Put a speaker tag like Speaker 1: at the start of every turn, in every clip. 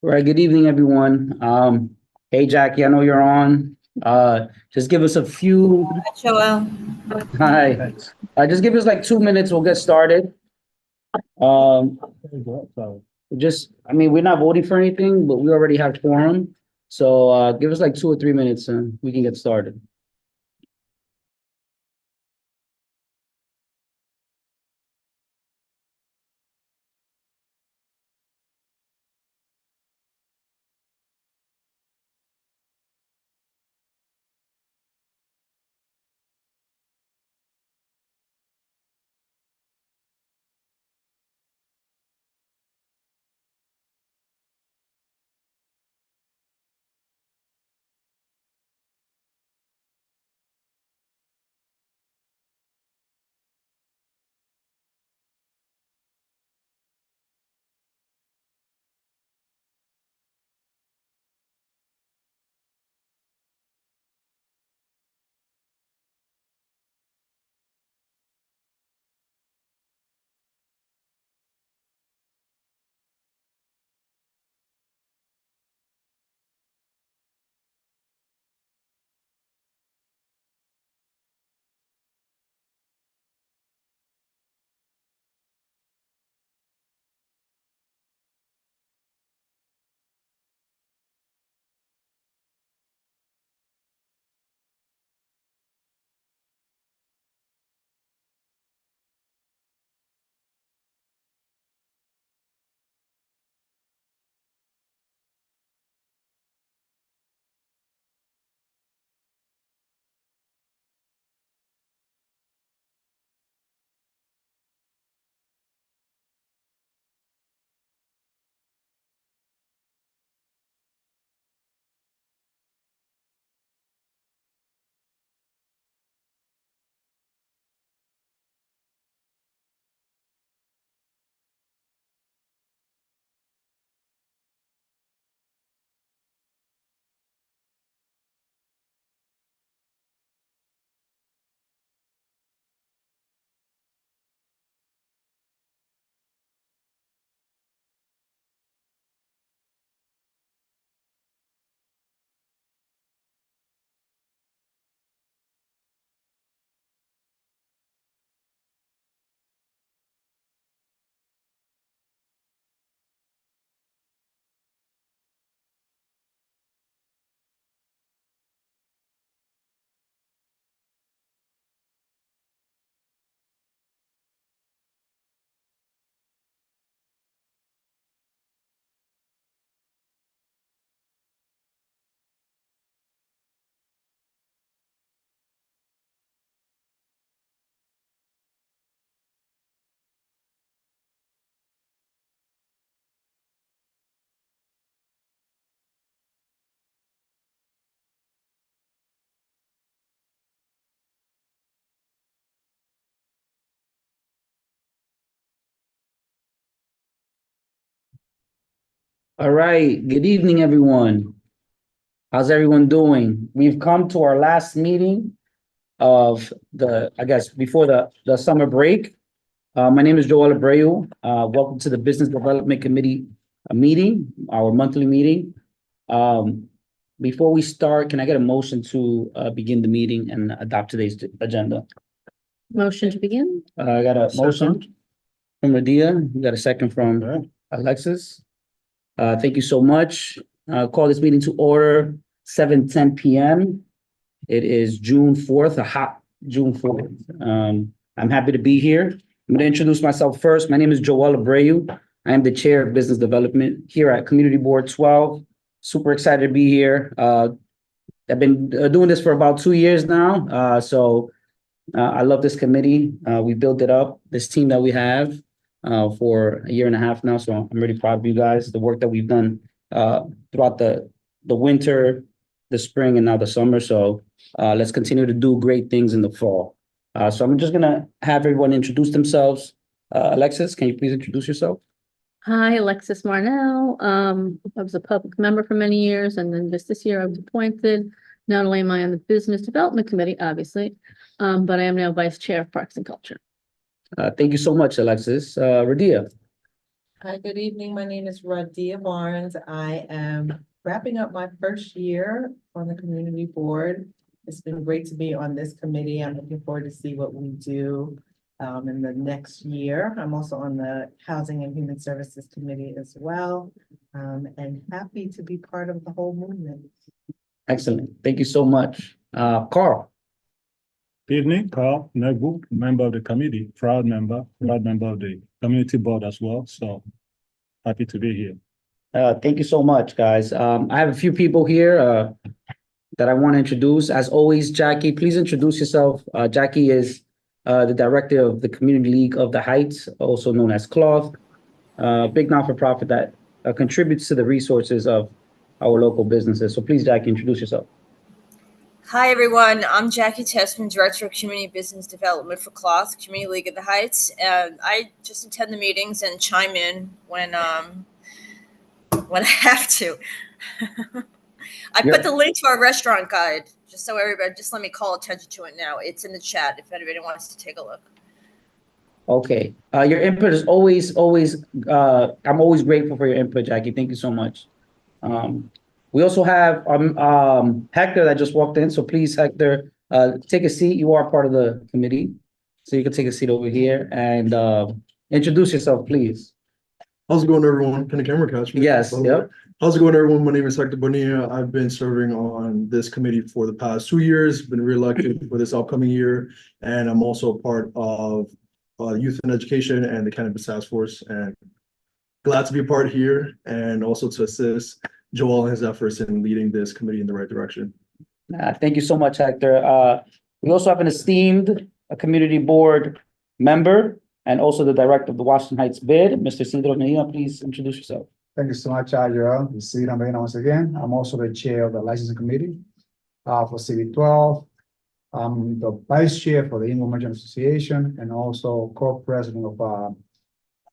Speaker 1: All right, good evening, everyone. Hey, Jackie, I know you're on. Just give us a few.
Speaker 2: Joel.
Speaker 1: Hi. Just give us like 2 minutes. We'll get started. Um, we're not voting for anything, but we already have quorum. So give us like 2 or 3 minutes and we can get started. All right, good evening, everyone. How's everyone doing? We've come to our last meeting of I guess, before the summer break. My name is Joel Abreu. Welcome to the Business Development Committee meeting, our monthly meeting. Before we start, can I get a motion to begin the meeting and adopt today's agenda?
Speaker 3: Motion to begin?
Speaker 1: I got a motion from Radia. We got a second from Alexis. Thank you so much. Call this meeting to order 7:10 p.m. It is June 4th, a hot June 4th. I'm happy to be here. I'm going to introduce myself first. My name is Joel Abreu. I am the Chair of Business Development here at Community Board 12. Super excited to be here. I've been doing this for about 2 years now. I love this committee. We built it up, this team that we have for a year and a half now. So I'm really proud of you guys, the work that we've done throughout the winter, the spring, and now the summer. So let's continue to do great things in the fall. So I'm just gonna have everyone introduce themselves. Alexis, can you please introduce yourself?
Speaker 3: Hi, Alexis Marnell. I was a public member for many years, and then just this year I was appointed. Not only am I on the Business Development Committee, obviously, but I am now Vice Chair of Parks and Culture.
Speaker 1: Thank you so much, Alexis. Radia.
Speaker 2: Hi, good evening. My name is Radia Barnes. I am wrapping up my first year on the community board. It's been great to be on this committee. I'm looking forward to see what we do in the next year. I'm also on the Housing and Human Services Committee as well, and happy to be part of the whole movement.
Speaker 1: Excellent. Thank you so much. Carl.
Speaker 4: Good evening, Carl Negbu, member of the committee, proud member of the community board as well. So happy to be here.
Speaker 1: Thank you so much, guys. I have a few people here that I want to introduce. As always, Jackie, please introduce yourself. Jackie is the director of the Community League of the Heights, also known as Cloth, a big not-for-profit that contributes to the resources of our local businesses. So please, Jackie, introduce yourself.
Speaker 5: Hi, everyone. I'm Jackie Tessman, Director of Community Business Development for Cloth, Community League of the Heights. And I just attend the meetings and chime in when I have to. I put the link to our restaurant guide, just so everybody, just let me call attention to it now. It's in the chat if anybody wants to take a look.
Speaker 1: Okay. Your input is always, I'm always grateful for your input, Jackie. Thank you so much. We also have Hector that just walked in. So please, Hector, take a seat. You are part of the committee. So you can take a seat over here and introduce yourself, please.
Speaker 6: How's it going, everyone? Can the camera catch me?
Speaker 1: Yes, yep.
Speaker 6: How's it going, everyone? My name is Hector Bonilla. I've been serving on this committee for the past 2 years, been reelected for this upcoming year, and I'm also a part of Youth and Education and the Cannabis Task Force, and glad to be a part here and also to assist Joel in his efforts in leading this committee in the right direction.
Speaker 1: Thank you so much, Hector. We also have an esteemed community board member and also the director of the Washington Heights BID, Mr. Isidro Medina. Please introduce yourself.
Speaker 7: Thank you so much, Joel. This is Isidro Medina once again. I'm also the chair of the licensing committee for CB12. I'm the vice chair for the Inland Merchant Association and also co-president of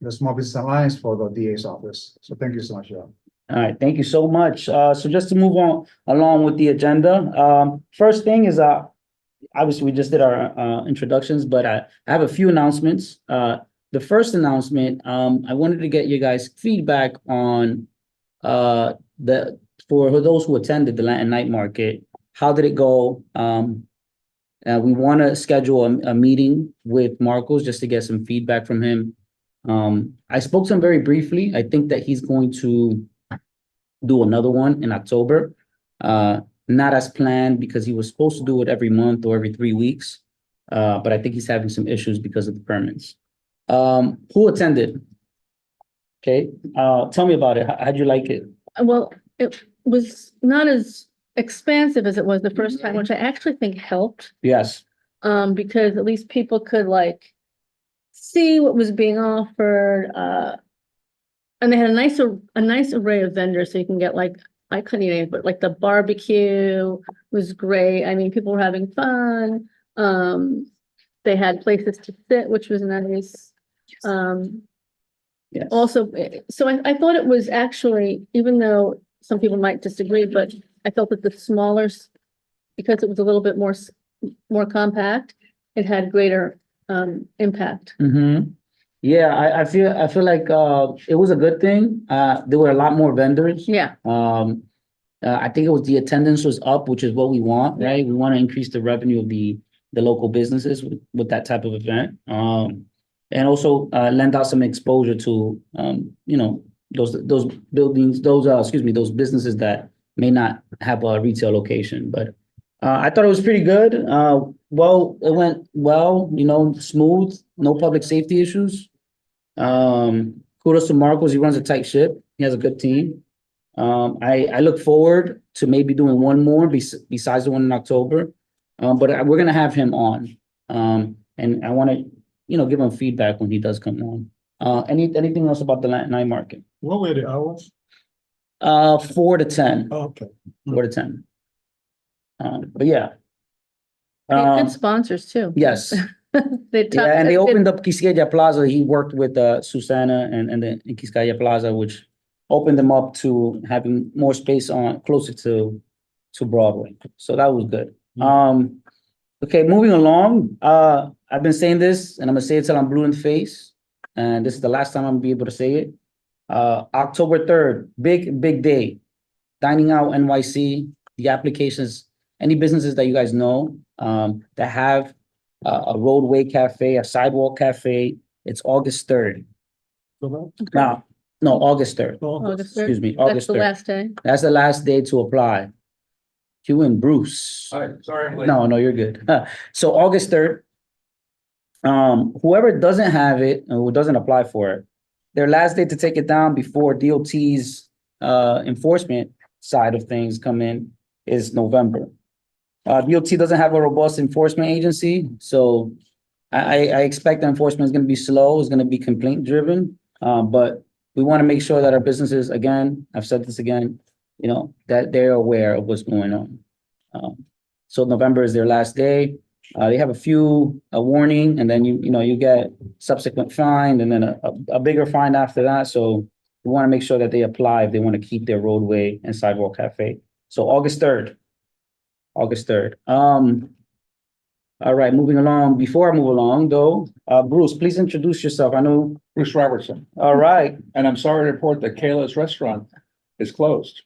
Speaker 7: the Small Business Alliance for the DA's office. So thank you so much, Joel.
Speaker 1: All right, thank you so much. So just to move on along with the agenda, first thing is obviously we just did our introductions, but I have a few announcements. The first announcement, I wanted to get you guys feedback on for those who attended the Latin Night Market. How did it go? We want to schedule a meeting with Marcos just to get some feedback from him. I spoke to him very briefly. I think that he's going to do another one in October. Not as planned because he was supposed to do it every month or every 3 weeks. But I think he's having some issues because of the permits. Who attended? Okay, tell me about it. How'd you like it?
Speaker 3: Well, it was not as expansive as it was the first time, which I actually think helped.
Speaker 1: Yes.
Speaker 3: Because at least people could like see what was being offered. And they had a nice array of vendors, so you can get like, I couldn't eat any, but like the barbecue was great. I mean, people were having fun. They had places to sit, which was nice.
Speaker 1: Yes.
Speaker 3: Also, so I thought it was actually, even though some people might disagree, but I felt that the smaller, because it was a little bit more compact, it had greater impact.
Speaker 1: Mm-hmm. Yeah, I feel like it was a good thing. There were a lot more vendors.
Speaker 3: Yeah.
Speaker 1: I think it was the attendance was up, which is what we want, right? We want to increase the revenue of the local businesses with that type of event. And also lend out some exposure to those buildings, those businesses that may not have a retail location. But I thought it was pretty good. Well, it went well, smooth, no public safety issues. Kudos to Marcos. He runs a tight ship. He has a good team. I look forward to maybe doing one more besides the one in October. But we're gonna have him on. And I want to, give him feedback when he does come on. Anything else about the Latin Night Market?
Speaker 4: What were the hours?
Speaker 1: 4 to 10.
Speaker 4: Oh, okay.
Speaker 1: 4 to 10. But yeah.
Speaker 3: Good sponsors too.
Speaker 1: Yes. They opened up Quisqueya Plaza. He worked with Susana and in Quisqueya Plaza, which opened them up to having more space closer to Broadway. So that was good. Okay, moving along. I've been saying this, and I'm gonna say it till I'm blue in the face. And this is the last time I'm gonna be able to say it. October 3rd, big day. Dining Out NYC, the applications, any businesses that you guys know, that have a roadway cafe, a sidewalk cafe, it's August 3rd. Now, no, August 3rd.
Speaker 3: August 3rd.
Speaker 1: Excuse me,
Speaker 3: That's
Speaker 1: August
Speaker 3: the
Speaker 1: 3rd.
Speaker 3: last day.
Speaker 1: That's the last day to apply. You and Bruce.
Speaker 8: Sorry, I'm late.
Speaker 1: No, you're good. So August 3rd. Whoever doesn't have it and who doesn't apply for it, their last day to take it down before DOT's enforcement side of things come in is November. DOT doesn't have a robust enforcement agency, so I expect the enforcement is gonna be slow, it's gonna be complaint driven. But we want to make sure that our businesses, again, I've said this again, you know, that they're aware of what's going on. So November is their last day. They have a few, a warning, and then you get subsequent fine and then a bigger fine after that. So we want to make sure that they apply if they want to keep their roadway and sidewalk cafe. So August 3rd. August 3rd. All right, moving along. Before I move along, though, Bruce, please introduce yourself. I know.
Speaker 8: Bruce Robertson,
Speaker 1: All right.
Speaker 8: and I'm sorry to report that Kayla's Restaurant is closed.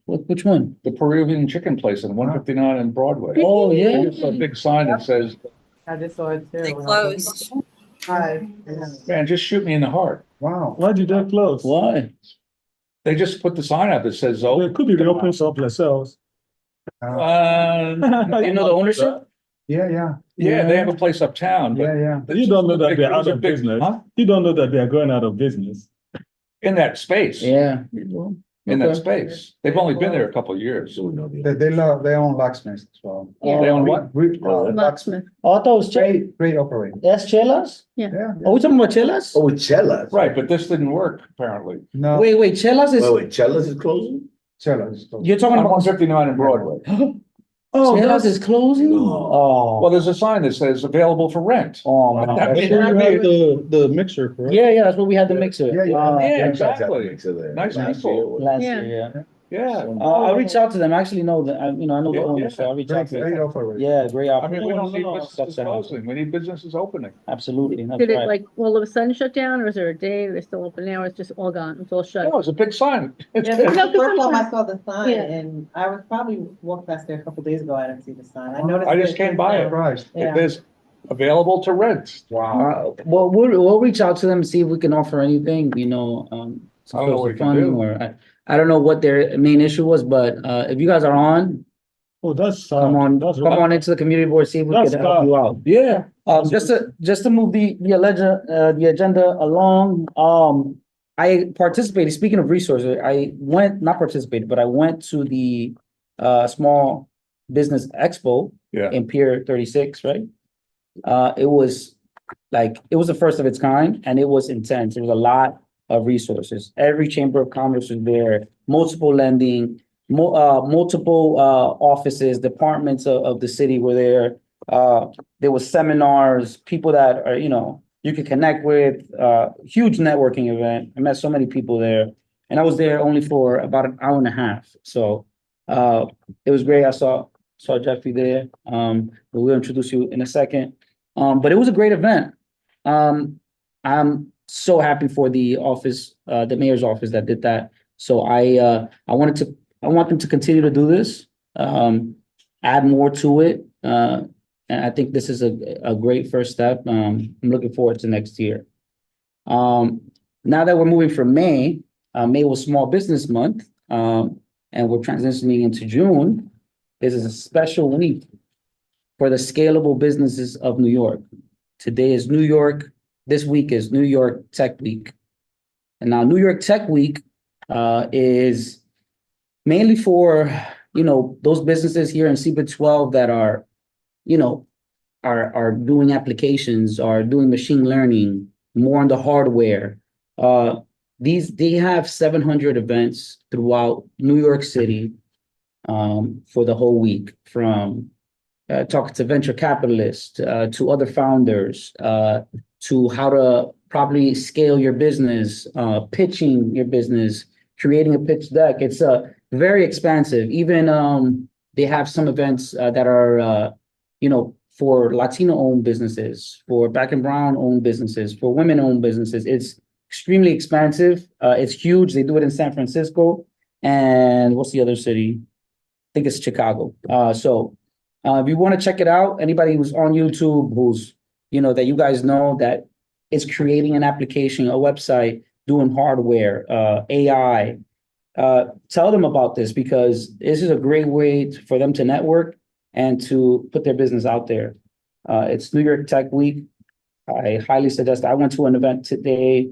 Speaker 1: Which one?
Speaker 8: The Peruvian chicken place on 159 and Broadway.
Speaker 1: Oh, yeah.
Speaker 8: There's a big sign that says,
Speaker 2: I just saw it too.
Speaker 5: They closed.
Speaker 2: Hi.
Speaker 8: man, just shoot me in the heart.
Speaker 7: Wow.
Speaker 4: Why did they close?
Speaker 1: Why?
Speaker 8: They just put the sign up that says,
Speaker 4: Well,
Speaker 8: oh.
Speaker 4: it could be reopened themselves.
Speaker 1: You know the ownership?
Speaker 7: Yeah.
Speaker 8: Yeah, they have a place uptown, but.
Speaker 7: Yeah.
Speaker 4: You don't know that they're
Speaker 8: It was
Speaker 4: out
Speaker 8: a
Speaker 4: of
Speaker 8: big-
Speaker 4: business.
Speaker 8: huh?
Speaker 4: You don't know that they're going out of business.
Speaker 8: In that space,
Speaker 1: Yeah.
Speaker 8: in that
Speaker 1: Okay.
Speaker 8: space. They've only been there a couple of years.
Speaker 7: They own locksmiths as well.
Speaker 3: Yeah.
Speaker 8: They own what?
Speaker 3: Locksmith.
Speaker 1: Oh, I thought it was
Speaker 7: Great operator.
Speaker 1: That's Chelas?
Speaker 7: Yeah.
Speaker 1: Are we talking about Chelas?
Speaker 9: Oh, with Chelas.
Speaker 8: Right, but this didn't work, apparently.
Speaker 7: No,
Speaker 1: Wait, Chelas is,
Speaker 9: Wait, Chelas is closing?
Speaker 7: Chelas.
Speaker 1: you're talking
Speaker 8: On
Speaker 1: about,
Speaker 8: 159 and Broadway.
Speaker 1: oh, Chelas is closing?
Speaker 9: No.
Speaker 1: Oh.
Speaker 8: Well, there's a sign that says available for rent.
Speaker 1: Oh, man.
Speaker 8: That means-
Speaker 4: the mixer, correct?
Speaker 1: Yeah, that's where we had the mixer.
Speaker 7: Yeah.
Speaker 8: Yeah,
Speaker 9: That's that
Speaker 8: exactly.
Speaker 9: mixer there.
Speaker 8: Nice
Speaker 9: Last
Speaker 8: people.
Speaker 9: year was-
Speaker 1: Last
Speaker 3: Yeah.
Speaker 1: year, yeah.
Speaker 8: Yeah.
Speaker 1: I'll reach out to them. I actually know that, I know the
Speaker 8: Yeah,
Speaker 1: owner,
Speaker 8: yeah.
Speaker 1: so I'll reach out to
Speaker 7: Great
Speaker 1: them.
Speaker 7: operator.
Speaker 1: Yeah, great
Speaker 8: I mean, we don't
Speaker 1: opportunity.
Speaker 8: need businesses closing, we need businesses opening.
Speaker 1: Absolutely, that's
Speaker 3: Did it
Speaker 1: right.
Speaker 3: like all of a sudden shut down, or is there a day they're still open now? It's just all gone. It's all shut.
Speaker 8: No, it's a big sign.
Speaker 2: Yeah, this is
Speaker 3: No,
Speaker 2: the
Speaker 3: 'cause
Speaker 2: first time I
Speaker 3: sometimes-
Speaker 2: saw the sign
Speaker 3: Yeah.
Speaker 2: and I was probably walked past there a couple days ago. I didn't see the sign. I noticed.
Speaker 8: I just came by it.
Speaker 7: Surprised.
Speaker 2: Yeah.
Speaker 8: There's available to rent.
Speaker 1: Well, we'll reach out to them and see if we can offer anything, some
Speaker 8: I don't know
Speaker 1: sort
Speaker 8: what
Speaker 1: of
Speaker 8: we can
Speaker 1: funding
Speaker 8: do.
Speaker 1: or, I don't know what their main issue was, but, if you guys are on,
Speaker 4: Oh, that's,
Speaker 1: come on into the community board, see if we
Speaker 4: That's
Speaker 1: can help you out.
Speaker 8: Yeah.
Speaker 1: Just to move the agenda along, I participated, speaking of resources, not participated, but I went to the, Small Business Expo
Speaker 8: Yeah.
Speaker 1: in Pier 36, right? It was the first of its kind and it was intense. There was a lot of resources. Every chamber of commerce was there, multiple lending, multiple offices, departments of the city were there. There was seminars, people that are, you could connect with, huge networking event. I met so many people there. And I was there only for about an hour and a half. So it was great. I saw Jeffrey there. We'll introduce you in a second. But it was a great event. I'm so happy for the office, the mayor's office that did that. So I want them to continue to do this, add more to it. And I think this is a great first step. I'm looking forward to next year. Now that we're moving from May was Small Business Month, and we're transitioning into June. This is a special week for the scalable businesses of New York. Today is this week is New York Tech Week. And now New York Tech Week is mainly for, those businesses here in CBIT 12 that are doing applications, are doing machine learning, more on the hardware. They have 700 events throughout New York City for the whole week, from talking to venture capitalists, to other founders, to how to properly scale your business, pitching your business, creating a pitch deck. It's very expansive. Even they have some events that are, for Latino-owned businesses, for Black and Brown-owned businesses, for women-owned businesses. It's extremely expansive. It's huge. They do it in San Francisco. And what's the other city? I think it's Chicago. If you want to check it out, anybody who's on YouTube, who's, that you guys know that is creating an application, a website, doing hardware, AI, tell them about this, because this is a great way for them to network and to put their business out there. It's New York Tech Week. I highly suggest. I went to an event today,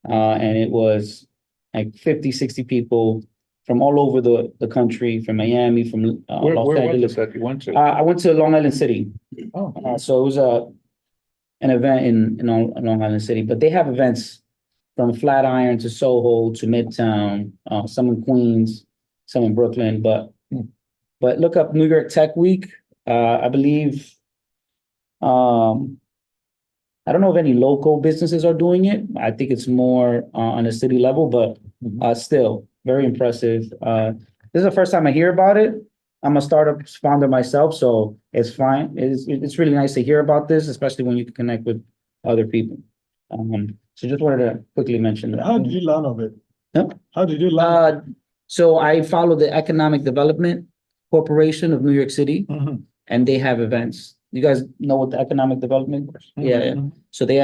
Speaker 1: and it was like 50, 60 people from all over the country, from Miami, from
Speaker 8: Where
Speaker 1: Los
Speaker 8: was
Speaker 1: Angeles.
Speaker 8: it that you went to?
Speaker 1: I went to Long Island City.
Speaker 8: Oh,
Speaker 1: So it was an event in Long Island City, but they have events from Flatiron to Soho to Midtown, some in Queens, some in Brooklyn, but look up New York Tech Week. I believe, I don't know if any local businesses are doing it. I think it's more on a city level, but still very impressive. This is the first time I hear about it. I'm a startup founder myself, so it's fine. It's really nice to hear about this, especially when you can connect with other people. So just wanted to quickly mention that.
Speaker 4: How did you learn of it?
Speaker 1: Huh?
Speaker 4: How did you learn?
Speaker 1: So I follow the Economic Development Corporation of New York City,
Speaker 4: Mhm.
Speaker 1: and they have events. You guys know what the Economic Development? Yeah.
Speaker 4: Mhm.
Speaker 1: So they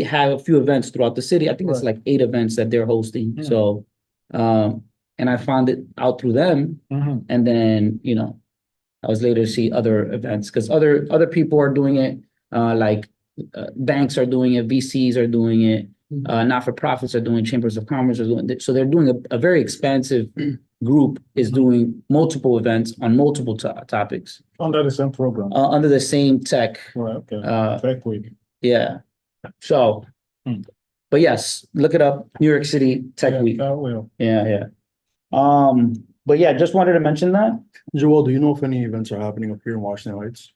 Speaker 1: have a few events throughout the city. I think it's
Speaker 4: Right.
Speaker 1: like 8 events that they're hosting.
Speaker 4: Mhm.
Speaker 1: So, and I found it out through them.
Speaker 4: Mhm.
Speaker 1: And then, I was later to see other events, because other people are doing it, like banks are doing it, VCs are doing it, not-for-profits are doing, chambers of commerce are doing it. So they're doing a very expansive group is doing multiple events on multiple topics
Speaker 4: Under the same program.
Speaker 1: under the same tech.
Speaker 4: Right, okay.
Speaker 1: Uh,
Speaker 4: Tech Week.
Speaker 1: Yeah. So,
Speaker 4: Hmm.
Speaker 1: but yes, look it up, New York City Tech
Speaker 4: Yeah,
Speaker 1: Week.
Speaker 4: that will.
Speaker 1: Yeah. But yeah, just wanted to mention that.
Speaker 6: Joel, do you know if any events are happening up here in Washington Heights?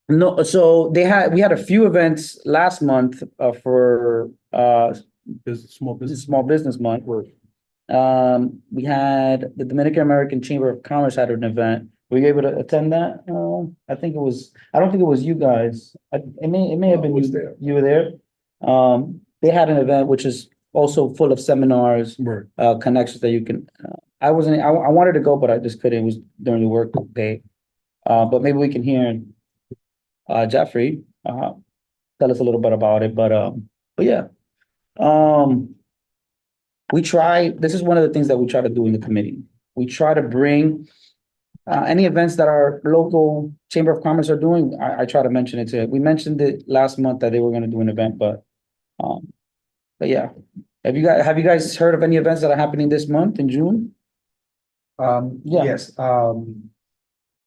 Speaker 1: No, so we had a few events last month for
Speaker 6: Small business.
Speaker 1: Small Business Month. We had the Dominican American Chamber of Commerce had an event. Were you able to attend that? I don't think it was you guys. It may have been
Speaker 6: I was
Speaker 1: you.
Speaker 6: there.
Speaker 1: You were there. They had an event which is also full of seminars,
Speaker 6: Right.
Speaker 1: connections that you can. I wanted to go, but I just couldn't. It was during the work day. But maybe we can hear Jeffrey tell us a little bit about it. But yeah. This is one of the things that we try to do in the committee. We try to bring any events that our local Chamber of Commerce are doing. I try to mention it to. We mentioned it last month that they were going to do an event, but yeah. Have you guys heard of any events that are happening this month in June? Yeah.
Speaker 7: Yes,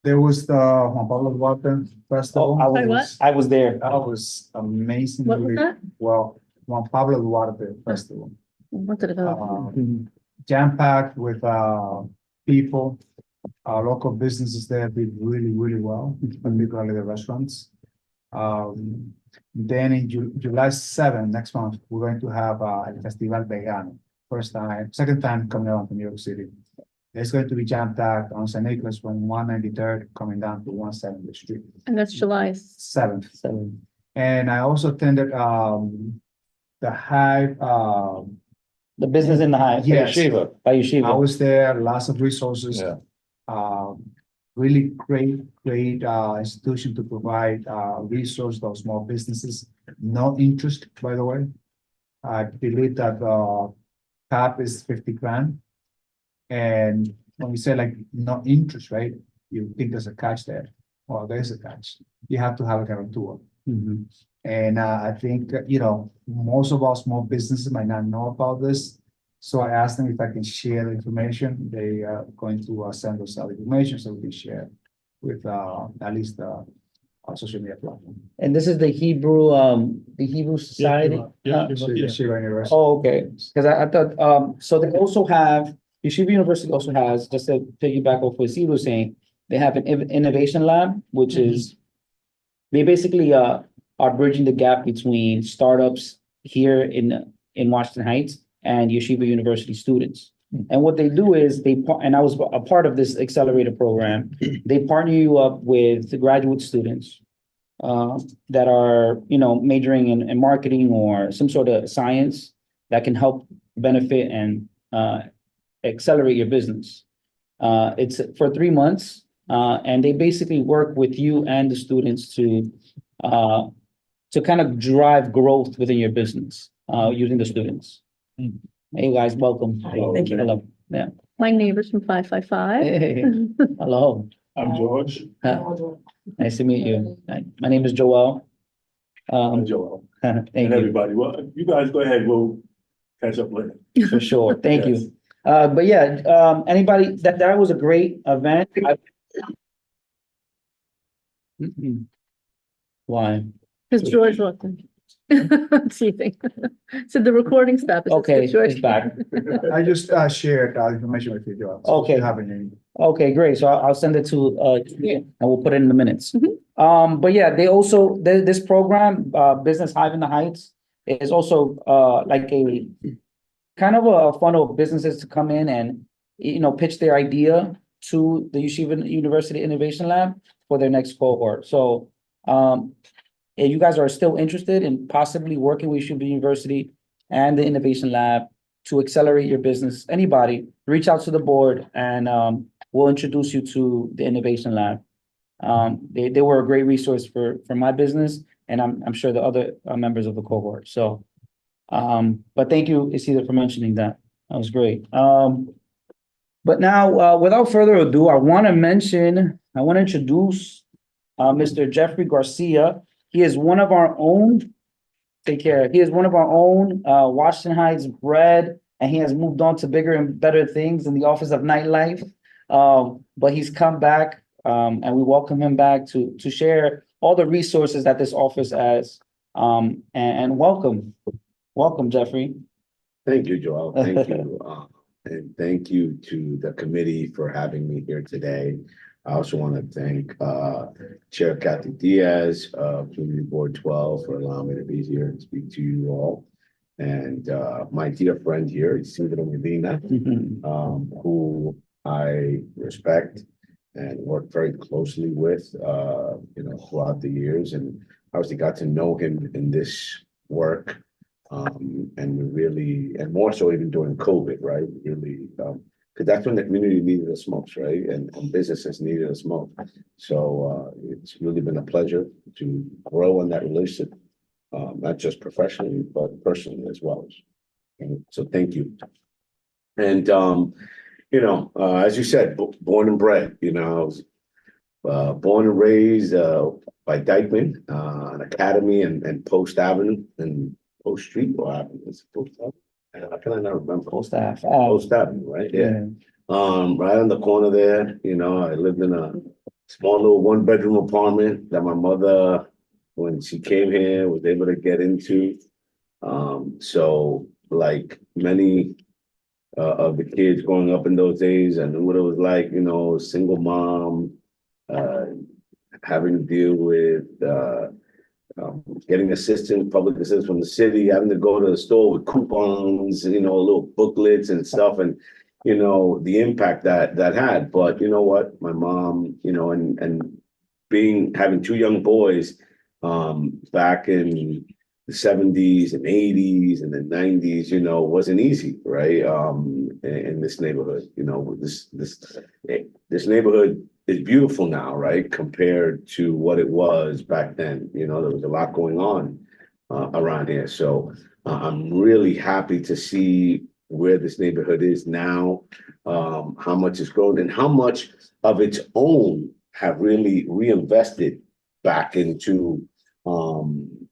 Speaker 7: there was the Juan Pablo Duarte Festival.
Speaker 1: I
Speaker 3: Wait, what?
Speaker 1: was I was there.
Speaker 7: That was amazing.
Speaker 3: What was that?
Speaker 7: Well, Juan Pablo Duarte Festival.
Speaker 3: What's it about?
Speaker 7: Jam-packed with people, local businesses there did really, really well, particularly the restaurants. Then in July 7th, next month, we're going to have El Festival Vegano. Second time coming out to New York City. It's going to be jam-packed on St. Nicholas from 193rd coming down to 170th Street,
Speaker 3: And that's July.
Speaker 7: 7th.
Speaker 1: So,
Speaker 7: And I also attended the Hive,
Speaker 1: the business in the high.
Speaker 7: Yes.
Speaker 8: Shiva.
Speaker 1: By
Speaker 7: I
Speaker 1: Yeshiva.
Speaker 7: was there, lots of resources.
Speaker 8: Yeah.
Speaker 7: Really great institution to provide resource those small businesses. No interest, by the way. I believe that cap is 50 grand. And when we say like no interest, right? You think there's a catch there. Well, there's a catch. You have to have a guarantor.
Speaker 1: Mhm.
Speaker 7: And I think, most of our small businesses might not know about this. So I asked them if I can share the information. They are going to send us our information so we can share with at least our social media platform.
Speaker 1: And this is the Hebrew Society.
Speaker 4: Yeah,
Speaker 7: Shiva University.
Speaker 1: Oh, okay. Because I thought, so they also have, Yeshiva University also has, just to piggyback off what Steve was saying, they have an innovation lab, which is, they basically are bridging the gap between startups here in Washington Heights and Yeshiva University students. And what they do is and I was a part of this accelerator program, they partner you up with the graduate students that are, majoring in marketing or some sort of science. that can help benefit and accelerate your business. It's for 3 months, and they basically work with you and the students to kind of drive growth within your business, using the students. Hey, guys, welcome.
Speaker 8: Thank you.
Speaker 1: Hello. Yeah.
Speaker 3: My neighbors from 555.
Speaker 1: Hey, hello.
Speaker 8: I'm George.
Speaker 1: Nice to meet you. My name is Joel.
Speaker 8: Joel.
Speaker 1: Thank
Speaker 8: And
Speaker 1: you,
Speaker 8: everybody, well, you guys go ahead, we'll catch up later.
Speaker 1: for sure. Thank
Speaker 8: Yes.
Speaker 1: you. But yeah, anybody, that was a great event. Mhm. Why?
Speaker 3: Because George wasn't. Seething. So the recording stopped.
Speaker 1: Okay, it's back.
Speaker 7: I just shared information with you, Joel.
Speaker 1: Okay.
Speaker 7: You have any?
Speaker 1: Okay, great. So I'll send it to, and we'll put it in the minutes.
Speaker 3: Mhm.
Speaker 1: But yeah, they also, this program, Business Hive in the Heights, is also, like a kind of a funnel of businesses to come in and, pitch their idea to the Yeshiva University Innovation Lab for their next cohort. So, if you guys are still interested in possibly working with Yeshiva University and the Innovation Lab to accelerate your business, anybody, reach out to the board and, we'll introduce you to the Innovation Lab. They were a great resource for my business, and I'm sure the other members of the cohort. So, but thank you, Isidro, for mentioning that. That was great. But now, without further ado, I want to introduce Mr. Jeffrey Garcia. He is one of our own. Take care. He is one of our own Washington Heights bred, and he has moved on to bigger and better things in the Office of Nightlife. But he's come back, and we welcome him back to share all the resources that this office has. And welcome, Jeffrey.
Speaker 9: Thank you, Joel. Thank you. And thank you to the committee for having me here today. I also want to thank Chair Kathy Diaz, Community Board 12, for allowing me to be here and speak to you all. And my dear friend here, Isidro Medina, who I respect and work very closely with, throughout the years. And obviously got to know him in this work. And we really, and more so even during COVID, right? Really, because that's when the community needed us most, right? And businesses needed us most. So it's really been a pleasure to grow in that relationship, not just professionally, but personally as well. And so thank you. And, as you said, born and bred, I was born and raised by Dyckman, an academy and Post Avenue and Post Street or Avenue. It's Post Avenue. How can I not remember?
Speaker 1: Post Ave.
Speaker 9: Post Avenue, right? Yeah. Right on the corner there, I lived in a small little 1-bedroom apartment that my mother, when she came here, was able to get into. So like many of the kids growing up in those days, I knew what it was like, single mom, having to deal with getting public assistance from the city, having to go to the store with coupons, little booklets and stuff, and the impact that had. But you know what, my mom, and having 2 young boys back in the 70s and 80s and the 90s, wasn't easy, right? In this neighborhood, this neighborhood is beautiful now, right? Compared to what it was back then. There was a lot going on around here. So I'm really happy to see where this neighborhood is now, how much it's grown and how much of its own have really reinvested back into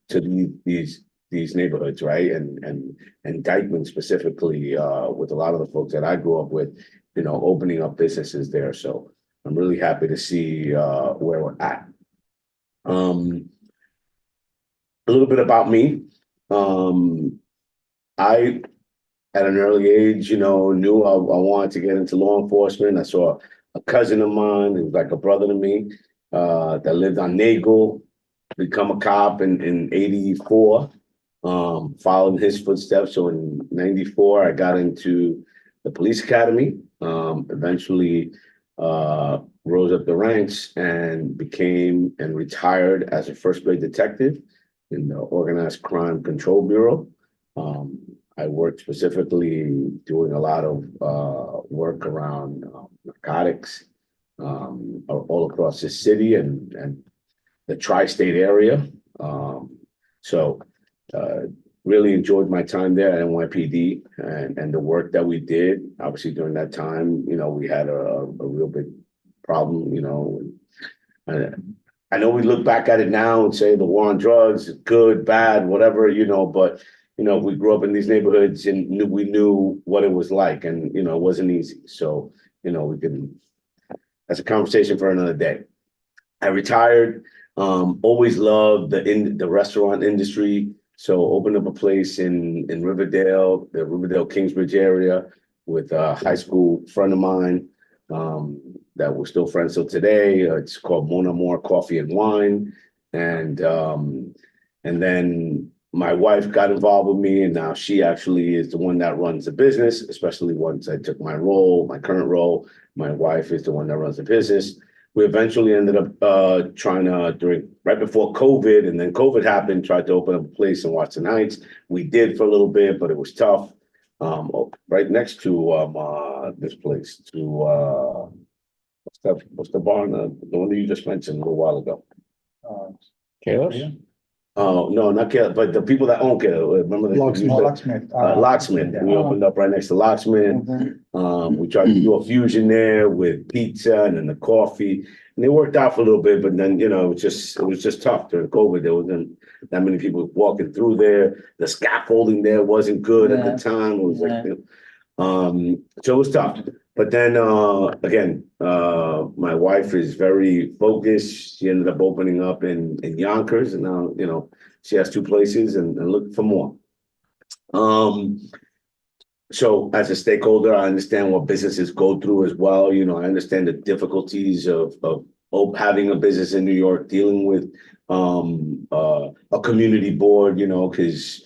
Speaker 9: to these neighborhoods, right? And Dyckman specifically, with a lot of the folks that I grew up with, opening up businesses there. So I'm really happy to see where we're at. A little bit about me. I, at an early age, knew I wanted to get into law enforcement. I saw a cousin of mine, who was like a brother to me, that lived on Nagel, become a cop in 84, following his footsteps. So in 94, I got into the police academy, eventually rose up the ranks and became and retired as a first grade detective in the Organized Crime Control Bureau. I worked specifically doing a lot of work around narcotics all across the city and the tri-state area. So really enjoyed my time there at NYPD and the work that we did. Obviously, during that time, you know, we had a real big problem, you know. I know we look back at it now and say the war on drugs is good, bad, whatever, you know, but you know, we grew up in these neighborhoods and we knew what it was like, and you know, it wasn't easy. So, you know, that's a conversation for another day. I retired, always loved the restaurant industry. So opened up a place in Riverdale, the Riverdale Kingsbridge area with a high school friend of mine, that we're still friends till today. It's called Mon Amour Coffee and Wine. And then my wife got involved with me, and now she actually is the one that runs the business, especially once I took my current role. My wife is the one that runs the business. We eventually ended up trying to, right before COVID, and then COVID happened, tried to open up a place in Watson Heights. We did for a little bit, but it was tough. Right next to this place, what's the barn, the one that you just mentioned a little while ago?
Speaker 8: Kayla's?
Speaker 9: Oh, no, not Caleb, but the people that own Caleb, remember the
Speaker 7: Locksmith.
Speaker 9: Locksmith. We opened up right next to Locksmith. We tried to do a fusion there with pizza and then the coffee, and it worked out for a little bit, but then, you know, it was just tough during COVID. There wasn't that many people walking through there. The scaffolding there wasn't good at the time. It was like, so it was tough. But then, again, my wife is very focused. She ended up opening up in Yonkers, and now, you know, she has 2 places and looking for more. So as a stakeholder, I understand what businesses go through as well. You know, I understand the difficulties of having a business in New York, dealing with a community board, you know, because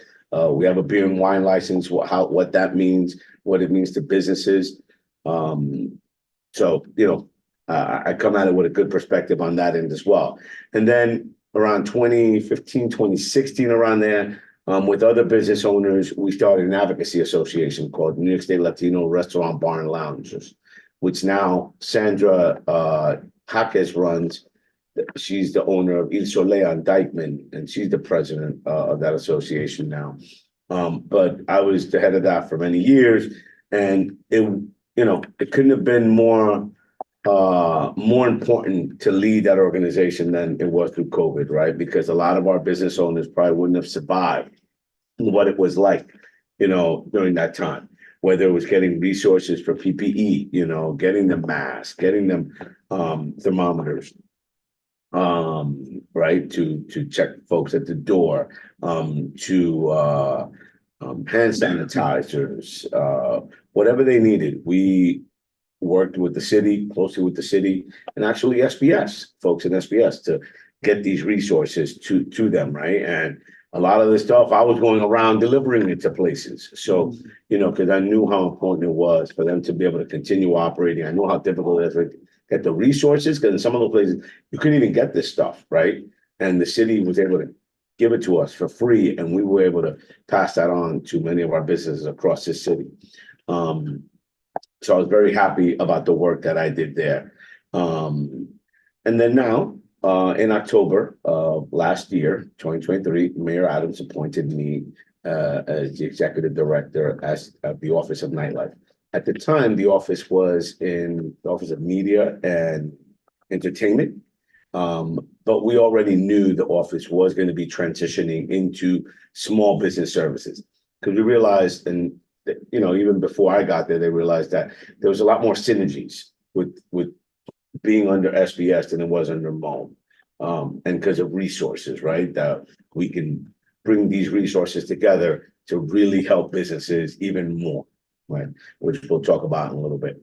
Speaker 9: we have a beer and wine license, what that means, what it means to businesses. So, you know, I come at it with a good perspective on that end as well. And then around 2015, 2016, around there, with other business owners, we started an advocacy association called New York State Latino Restaurant Bar and Lounges, which now Sandra Jaques runs. She's the owner of Il Soleil on Dyckman, and she's the president of that association now. But I was the head of that for many years, and it couldn't have been more important to lead that organization than it was through COVID, right? Because a lot of our business owners probably wouldn't have survived what it was like, you know, during that time, whether it was getting resources for PPE, you know, getting them masks, getting them thermometers, right, to check folks at the door, to hand sanitizers, whatever they needed. We worked with the city, closely with the city, and actually SBS, folks in SBS, to get these resources to them, right? And a lot of the stuff, I was going around delivering it to places. So, you know, because I knew how important it was for them to be able to continue operating. I know how difficult it is to get the resources, because in some of those places, you couldn't even get this stuff, right? And the city was able to give it to us for free, and we were able to pass that on to many of our businesses across this city. So I was very happy about the work that I did there. And then now, in October of last year, 2023, Mayor Adams appointed me as the executive director at the Office of Nightlife. At the time, the office was in the Office of Media and Entertainment. But we already knew the office was going to be transitioning into small business services, because we realized, and you know, even before I got there, they realized that there was a lot more synergies with being under SBS than it was under MOAN. And because of resources, right? That we can bring these resources together to really help businesses even more, right? Which we'll talk about in a little bit.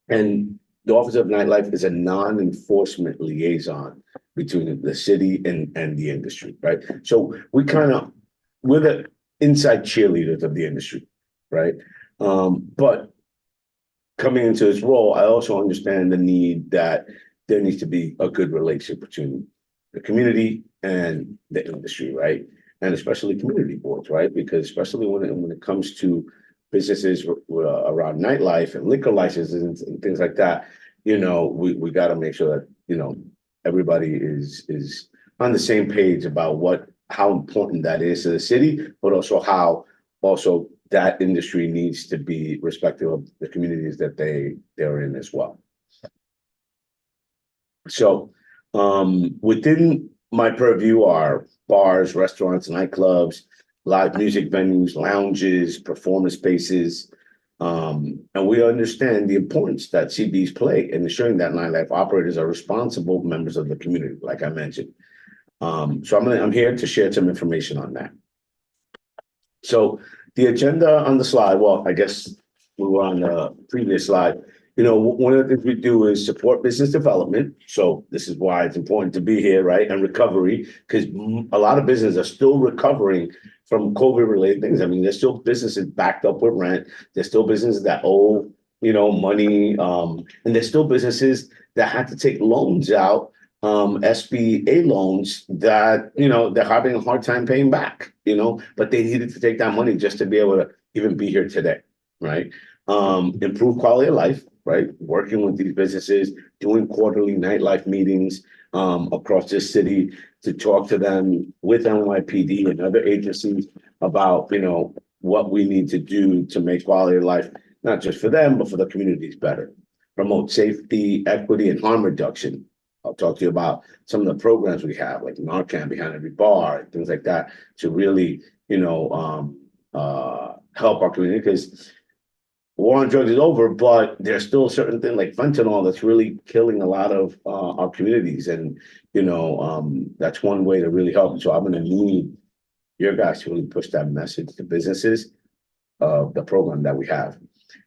Speaker 9: And the Office of Nightlife is a non-enforcement liaison between the city and the industry, right? So we're the inside cheerleaders of the industry, right? But coming into this role, I also understand the need that there needs to be a good relationship between the community and the industry, right? and especially community boards, right? Because especially when it comes to businesses around nightlife and liquor licenses and things like that, you know, we got to make sure that, you know, everybody is on the same page about how important that is to the city, but also how also that industry needs to be respectful of the communities that they're in as well. So within my purview are bars, restaurants, nightclubs, live music venues, lounges, performance spaces. And we understand the importance that CBs play in ensuring that nightlife operators are responsible members of the community, like I mentioned. So I'm here to share some information on that. So the agenda on the slide, well, I guess we were on the previous slide. You know, one of the things we do is support business development. So this is why it's important to be here, right? And recovery, because a lot of businesses are still recovering from COVID-related things. I mean, there's still businesses backed up with rent. There's still businesses that owe, you know, money. And there's still businesses that had to take loans out, SBA loans that, you know, they're having a hard time paying back, you know, but they needed to take that money just to be able to even be here today, right? Improve quality of life, right? Working with these businesses, doing quarterly nightlife meetings across this city to talk to them with NYPD and other agencies about, you know, what we need to do to make quality of life, not just for them, but for the communities better. Promote safety, equity, and harm reduction. I'll talk to you about some of the programs we have, like Narcan behind every bar, things like that, to really, you know, help our community, because war on drugs is over, but there's still a certain thing like fentanyl that's really killing a lot of our communities. And, you know, that's one way to really help. So I'm going to need your guys to really push that message to businesses of the program that we have.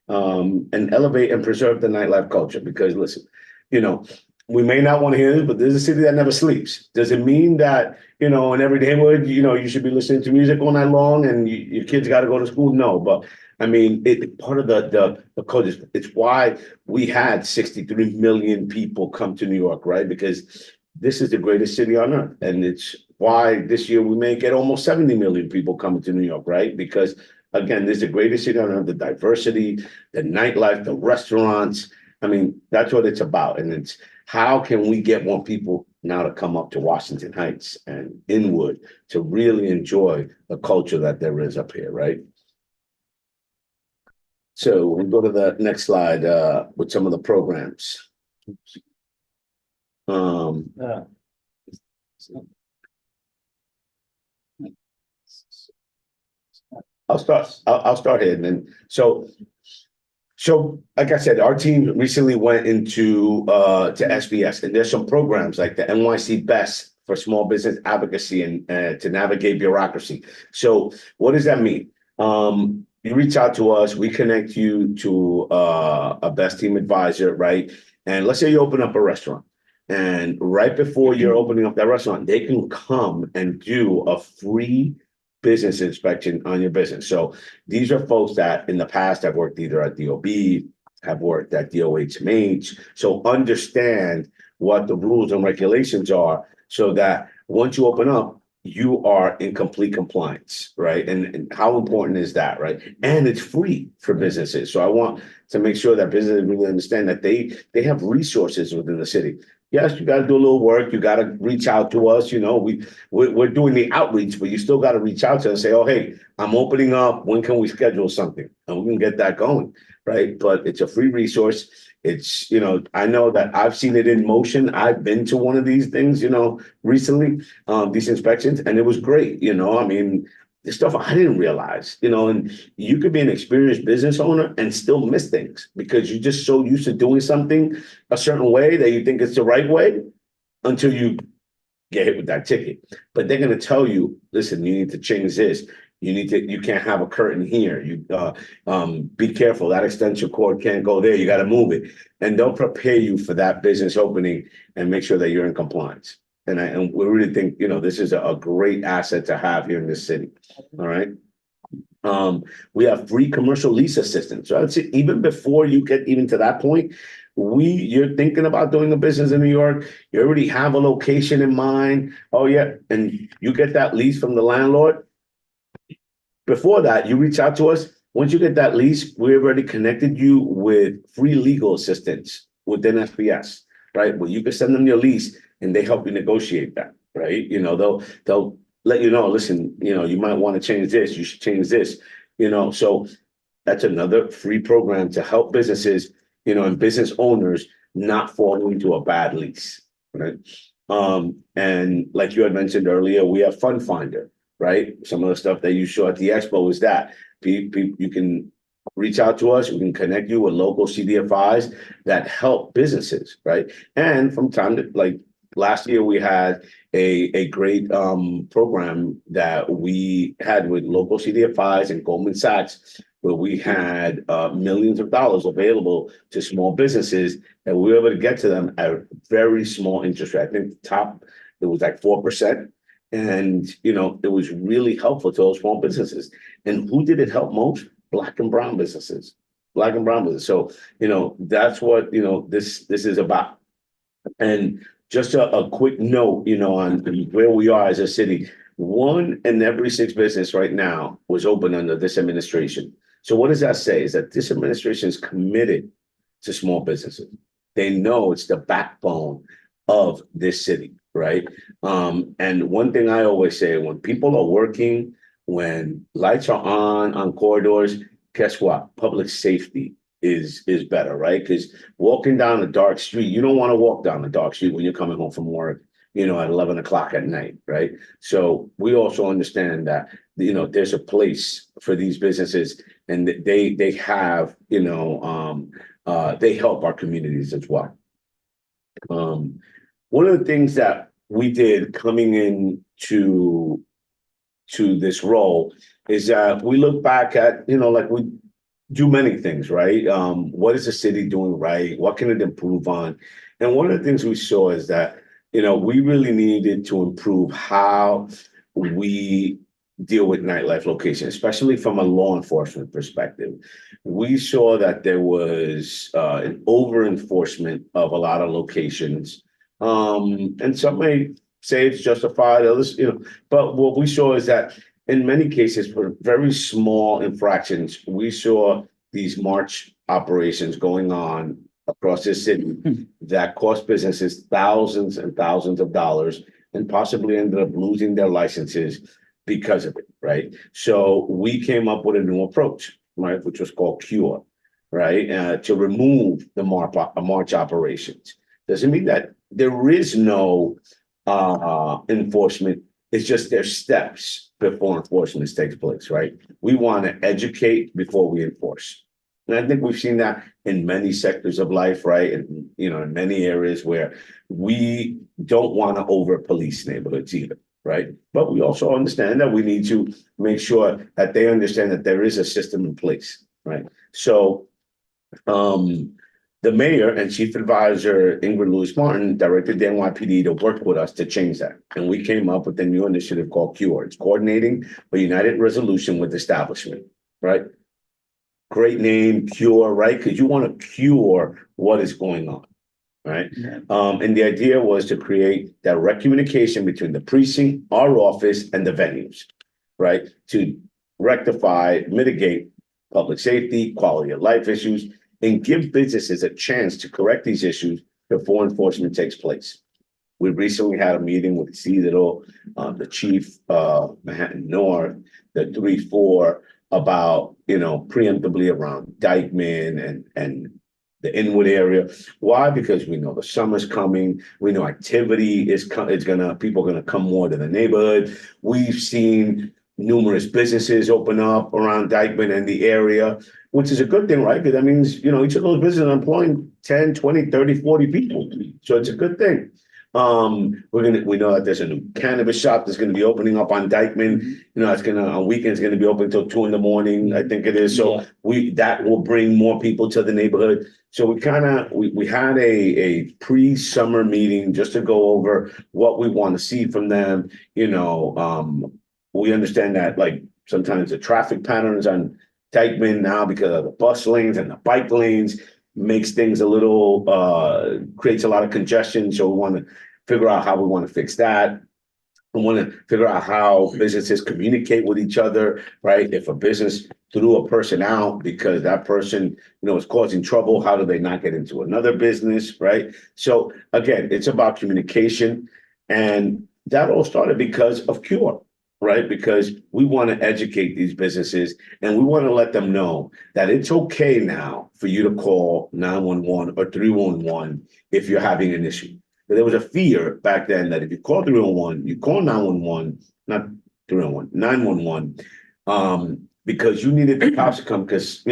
Speaker 9: And elevate and preserve the nightlife culture, because listen, you know, we may not want to hear this, but there's a city that never sleeps. Does it mean that, you know, in every neighborhood, you know, you should be listening to music all night long and your kids got to go to school? No, but I mean, part of the code is, it's why we had 63 million people come to New York, right? Because this is the greatest city on earth. And it's why this year we may get almost 70 million people coming to New York, right? Because again, this is the greatest city on earth, the diversity, the nightlife, the restaurants. I mean, that's what it's about. And it's how can we get more people now to come up to Washington Heights and Inwood to really enjoy the culture that there is up here, right? So we'll go to the next slide with some of the programs. I'll start here, and then so like I said, our team recently went into to SBS, and there's some programs like the NYC Best for small business advocacy and to navigate bureaucracy. So what does that mean? You reach out to us, we connect you to a best team advisor, right? And let's say you open up a restaurant, and right before you're opening up that restaurant, they can come and do a free business inspection on your business. So these are folks that in the past have worked either at DOB, have worked at DOHMH, so understand what the rules and regulations are, so that once you open up, you are in complete compliance, right? And how important is that, right? And it's free for businesses. So I want to make sure that businesses really understand that they have resources within the city. Yes, you got to do a little work. You got to reach out to us. You know, we're doing the outreach, but you still got to reach out to us and say, oh, hey, I'm opening up. When can we schedule something? And we can get that going, right? But it's a free resource. It's, you know, I know that I've seen it in motion. I've been to one of these things, you know, recently, these inspections, and it was great. You know, I mean, the stuff I didn't realize, you know, and you could be an experienced business owner and still miss things because you're just so used to doing something a certain way that you think it's the right way until you get hit with that ticket. But they're going to tell you, listen, you need to change this. You can't have a curtain here. You be careful. That extension cord can't go there. You got to move it. And they'll prepare you for that business opening and make sure that you're in compliance. And we really think, you know, this is a great asset to have here in this city. All right. We have free commercial lease assistance. So I'd say even before you get even to that point, you're thinking about doing a business in New York, you already have a location in mind. Oh, yeah, and you get that lease from the landlord. Before that, you reach out to us. Once you get that lease, we already connected you with free legal assistance within SBS, right? Where you can send them your lease and they help you negotiate that, right? You know, they'll let you know, listen, you know, you might want to change this, you should change this, you know, so that's another free program to help businesses, you know, and business owners not fall into a bad lease, right? And like you had mentioned earlier, we have Fund Finder, right? Some of the stuff that you saw at the expo is that you can reach out to us. We can connect you with local CDFIs that help businesses, right? And from time to, like last year, we had a great program that we had with local CDFIs and Goldman Sachs, where we had millions of dollars available to small businesses, and we were able to get to them at a very small interest rate. I think the top, it was like 4%. And, you know, it was really helpful to those small businesses. And who did it help most? Black and brown businesses. Black and brown businesses. So, you know, that's what, you know, this is about. And just a quick note, you know, on where we are as a city. 1 in every 6 business right now was open under this administration. So what does that say? Is that this administration is committed to small businesses. They know it's the backbone of this city, right? And one thing I always say, when people are working, when lights are on corridors, guess what? Public safety is better, right? Because walking down a dark street, you don't want to walk down a dark street when you're coming home from work, you know, at 11 o'clock at night, right? So we also understand that, you know, there's a place for these businesses, and they have, you know, they help our communities as well. One of the things that we did coming in to this role is that we look back at, you know, like we do many things, right? What is the city doing right? What can it improve on? And one of the things we saw is that, you know, we really needed to improve how we deal with nightlife locations, especially from a law enforcement perspective. We saw that there was an over enforcement of a lot of locations. And some may say it's justified, others, you know, but what we saw is that in many cases, for very small infractions, we saw these march operations going on across the city that cost businesses thousands and thousands of dollars and possibly ended up losing their licenses because of it, right? So we came up with a new approach, right, which was called CURE, right, to remove the march operations. Doesn't mean that there is no enforcement. It's just there's steps before enforcement takes place, right? We want to educate before we enforce. And I think we've seen that in many sectors of life, right? And, you know, in many areas where we don't want to over police neighborhoods either, right? But we also understand that we need to make sure that they understand that there is a system in place, right? So, the mayor and chief advisor, Ingrid Lewis-Martin, directed the NYPD to work with us to change that. And we came up with a new initiative called CURE. It's coordinating a united resolution with establishment, right? Great name, CURE, right? Because you want to cure what is going on, right?
Speaker 1: Yeah.
Speaker 9: And the idea was to create direct communication between the precinct, our office, and the venues, right? To rectify, mitigate public safety, quality of life issues, and give businesses a chance to correct these issues before enforcement takes place. We recently had a meeting with Cedro, the chief of Manhattan North, the 3-4, about, you know, preemptively around Dyckman and the Inwood area. Why? Because we know the summer's coming. We know activity is people are gonna come more to the neighborhood. We've seen numerous businesses open up around Dyckman and the area, which is a good thing, right? Because that means, you know, each of those businesses are employing 10, 20, 30, 40 people. So it's a good thing. We know that there's a new cannabis shop that's going to be opening up on Dyckman. You know, it's on weekends going to be open until 2 a.m, I think it is. So that will bring more people to the neighborhood. So we had a pre-summer meeting just to go over what we want to see from them. You know, we understand that, like, sometimes the traffic patterns on Dyckman now, because of the bus lanes and the bike lanes, makes things a little, creates a lot of congestion. So we want to figure out how we want to fix that. We want to figure out how businesses communicate with each other, right? If a business threw a person out because that person, is causing trouble, how do they not get into another business, right? So again, it's about communication, and that all started because of CURE, right? Because we want to educate these businesses, and we want to let them know that it's okay now for you to call 911 or 311 if you're having an issue. There was a fear back then that if you call 311, you call 911, not 311, 911, because you needed the cops to come because,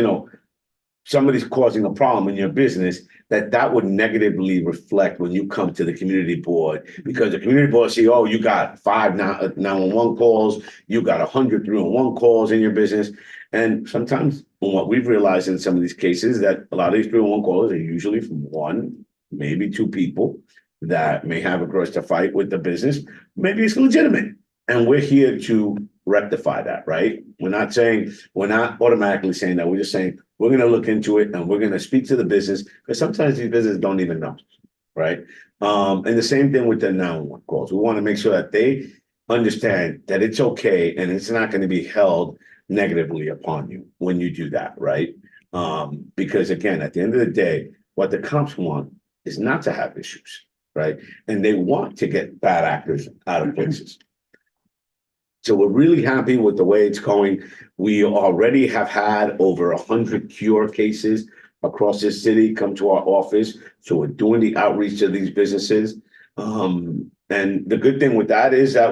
Speaker 9: somebody's causing a problem in your business, that would negatively reflect when you come to the community board, because the community board see, oh, you got 5 911 calls, you got 100 311 calls in your business. And sometimes what we've realized in some of these cases that a lot of these 311 calls are usually from 1, maybe 2 people that may have a grudge to fight with the business. Maybe it's legitimate. And we're here to rectify that, right? We're not automatically saying that. We're just saying, we're going to look into it and we're going to speak to the business, because sometimes these businesses don't even know, right? And the same thing with the 911 calls. We want to make sure that they understand that it's okay and it's not going to be held negatively upon you when you do that, right? Because again, at the end of the day, what the cops want is not to have issues, right? And they want to get bad actors out of places. So we're really happy with the way it's going. We already have had over 100 CURE cases across this city come to our office. So we're doing the outreach to these businesses. And the good thing with that is that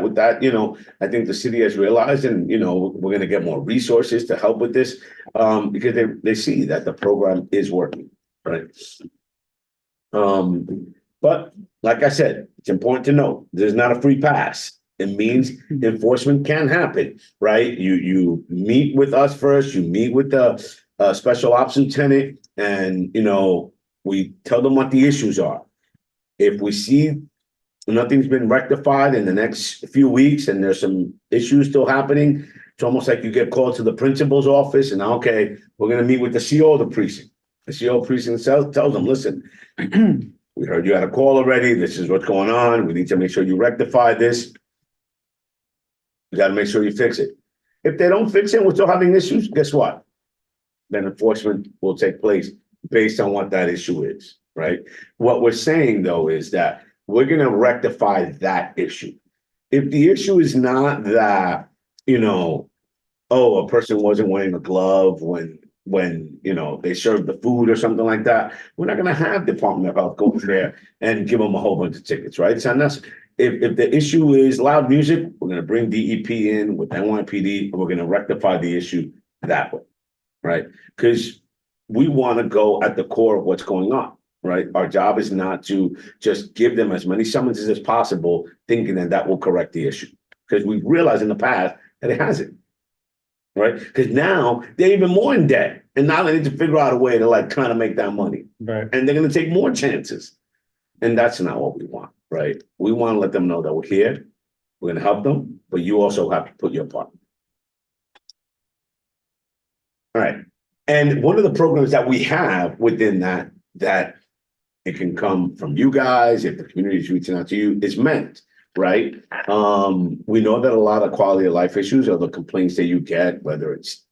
Speaker 9: I think the city has realized, and, we're going to get more resources to help with this, because they see that the program is working, right? But like I said, it's important to note, there's not a free pass. It means enforcement can happen, right? You meet with us first, you meet with the special ops lieutenant, and, we tell them what the issues are. If we see nothing's been rectified in the next few weeks and there's some issues still happening, it's almost like you get called to the principal's office and, okay, we're going to meet with the CO of the precinct. The CO of the precinct tells them, listen, we heard you had a call already. This is what's going on. We need to make sure you rectify this. You got to make sure you fix it. If they don't fix it, we're still having issues, guess what? Then enforcement will take place based on what that issue is, right? What we're saying, though, is that we're going to rectify that issue. If the issue is not that, a person wasn't wearing a glove when they served the food or something like that, we're not going to have Department of Health go there and give them a whole bunch of tickets, right? So if the issue is loud music, we're going to bring DEP in with NYPD, and we're going to rectify the issue that way, right? Because we want to go at the core of what's going on, right? Our job is not to just give them as many summonses as possible, thinking that will correct the issue. Because we've realized in the past that it hasn't, right? Because now they're even more in debt, and now they need to figure out a way to kind of make that money,
Speaker 4: Right.
Speaker 9: and they're going to take more chances, and that's not what we want, right? We want to let them know that we're here, we're going to help them, but you also have to put your part. All right, and one of the programs that we have within that it can come from you guys, if the community is reaching out to you, is MENT, right? We know that a lot of quality of life issues are the complaints that you get, whether it's,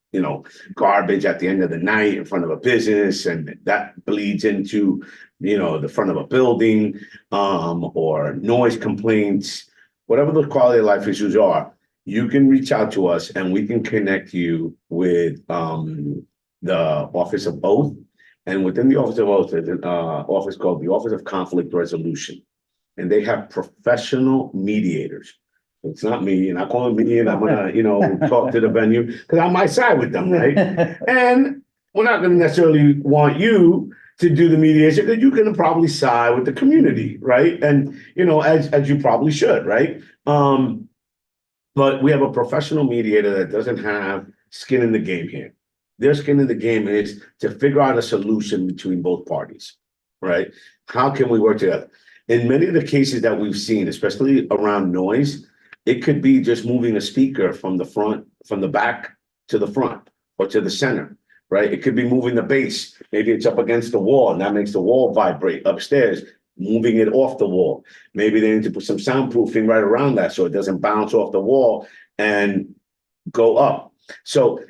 Speaker 9: garbage at the end of the night in front of a business, and that bleeds into, the front of a building, or noise complaints, whatever the quality of life issues are, you can reach out to us and we can connect you with, the Office of Oath. And within the Office of Oath, there's an office called the Office of Conflict Resolution. And they have professional mediators. It's not me, and I call them me, and I'm gonna, talk to the venue, because I might side with them, right? And we're not gonna necessarily want you to do the mediation, because you can probably side with the community, right? And, as you probably should, right? But we have a professional mediator that doesn't have skin in the game here. Their skin in the game is to figure out a solution between both parties, right? How can we work together? In many of the cases that we've seen, especially around noise, it could be just moving a speaker from the back to the front or to the center. right? It could be moving the base. Maybe it's up against the wall and that makes the wall vibrate upstairs, moving it off the wall. Maybe they need to put some soundproofing right around that so it doesn't bounce off the wall and go up. So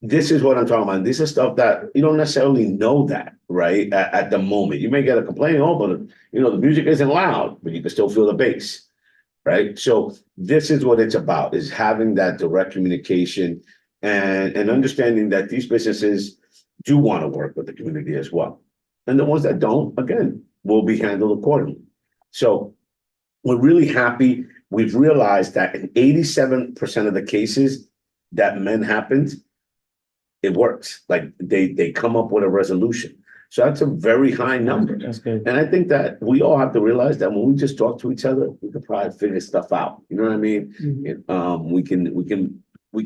Speaker 9: this is what I'm talking about. This is stuff that you don't necessarily know that, right? At the moment, you may get a complaint, oh, but the music isn't loud, but you can still feel the bass, right? So this is what it's about: is having that direct communication and understanding that these businesses do want to work with the community as well, and the ones that don't, again, will be handled accordingly. So we're really happy. We've realized that in 87% of the cases that men happens, it works. Like they come up with a resolution. So that's a very high number.
Speaker 1: That's good.
Speaker 9: And I think that we all have to realize that when we just talk to each other, we can probably figure stuff out. You know what I mean? We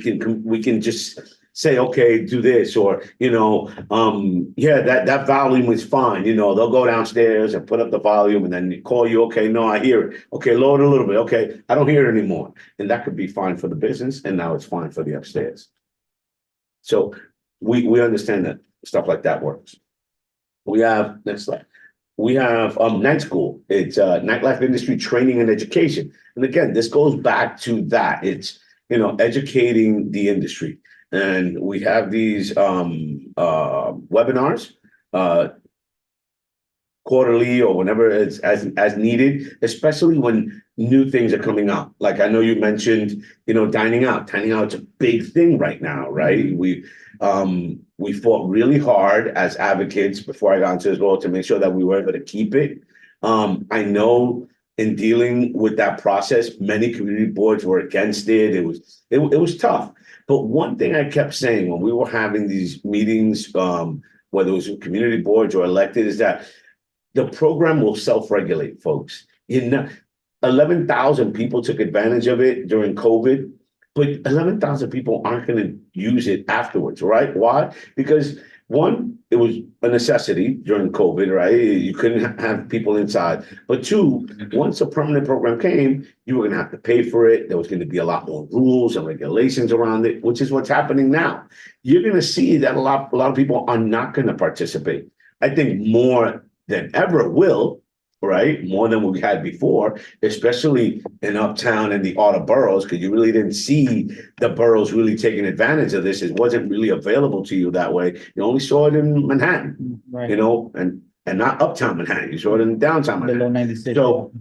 Speaker 9: can just say, okay, do this, or yeah, that volume is fine. They'll go downstairs and put up the volume and then call you. Okay, no, I hear it. Okay, lower it a little bit. Okay, I don't hear it anymore. And that could be fine for the business, and now it's fine for the upstairs. So we understand that stuff like that works. We have, next slide. We have night school. It's nightlife industry training and education. And again, this goes back to that. It's, educating the industry. And we have these webinars quarterly or whenever it's as needed, especially when new things are coming up. Like I know you mentioned, dining out. Dining out's a big thing right now, right? We fought really hard as advocates before I got into this role to make sure that we were able to keep it. I know in dealing with that process, many community boards were against it. It was tough. But one thing I kept saying when we were having these meetings, whether it was community boards or elected, is that the program will self-regulate, folks. 11,000 people took advantage of it during COVID, but 11,000 people aren't going to use it afterwards, right? Why? Because one, it was a necessity during COVID, right? You couldn't have people inside. But two, once a permanent program came, you were going to have to pay for it. There was going to be a lot more rules and regulations around it, which is what's happening now. You're going to see that a lot of people are not going to participate. I think more than ever will, right? More than we had before, especially in Uptown and the outer boroughs, because you really didn't see the boroughs really taking advantage of this. It wasn't really available to you that way. You only saw it in Manhattan,
Speaker 1: Right.
Speaker 9: and not Uptown Manhattan. You saw it in downtown
Speaker 1: Below
Speaker 9: Manhattan.
Speaker 1: 96.
Speaker 9: So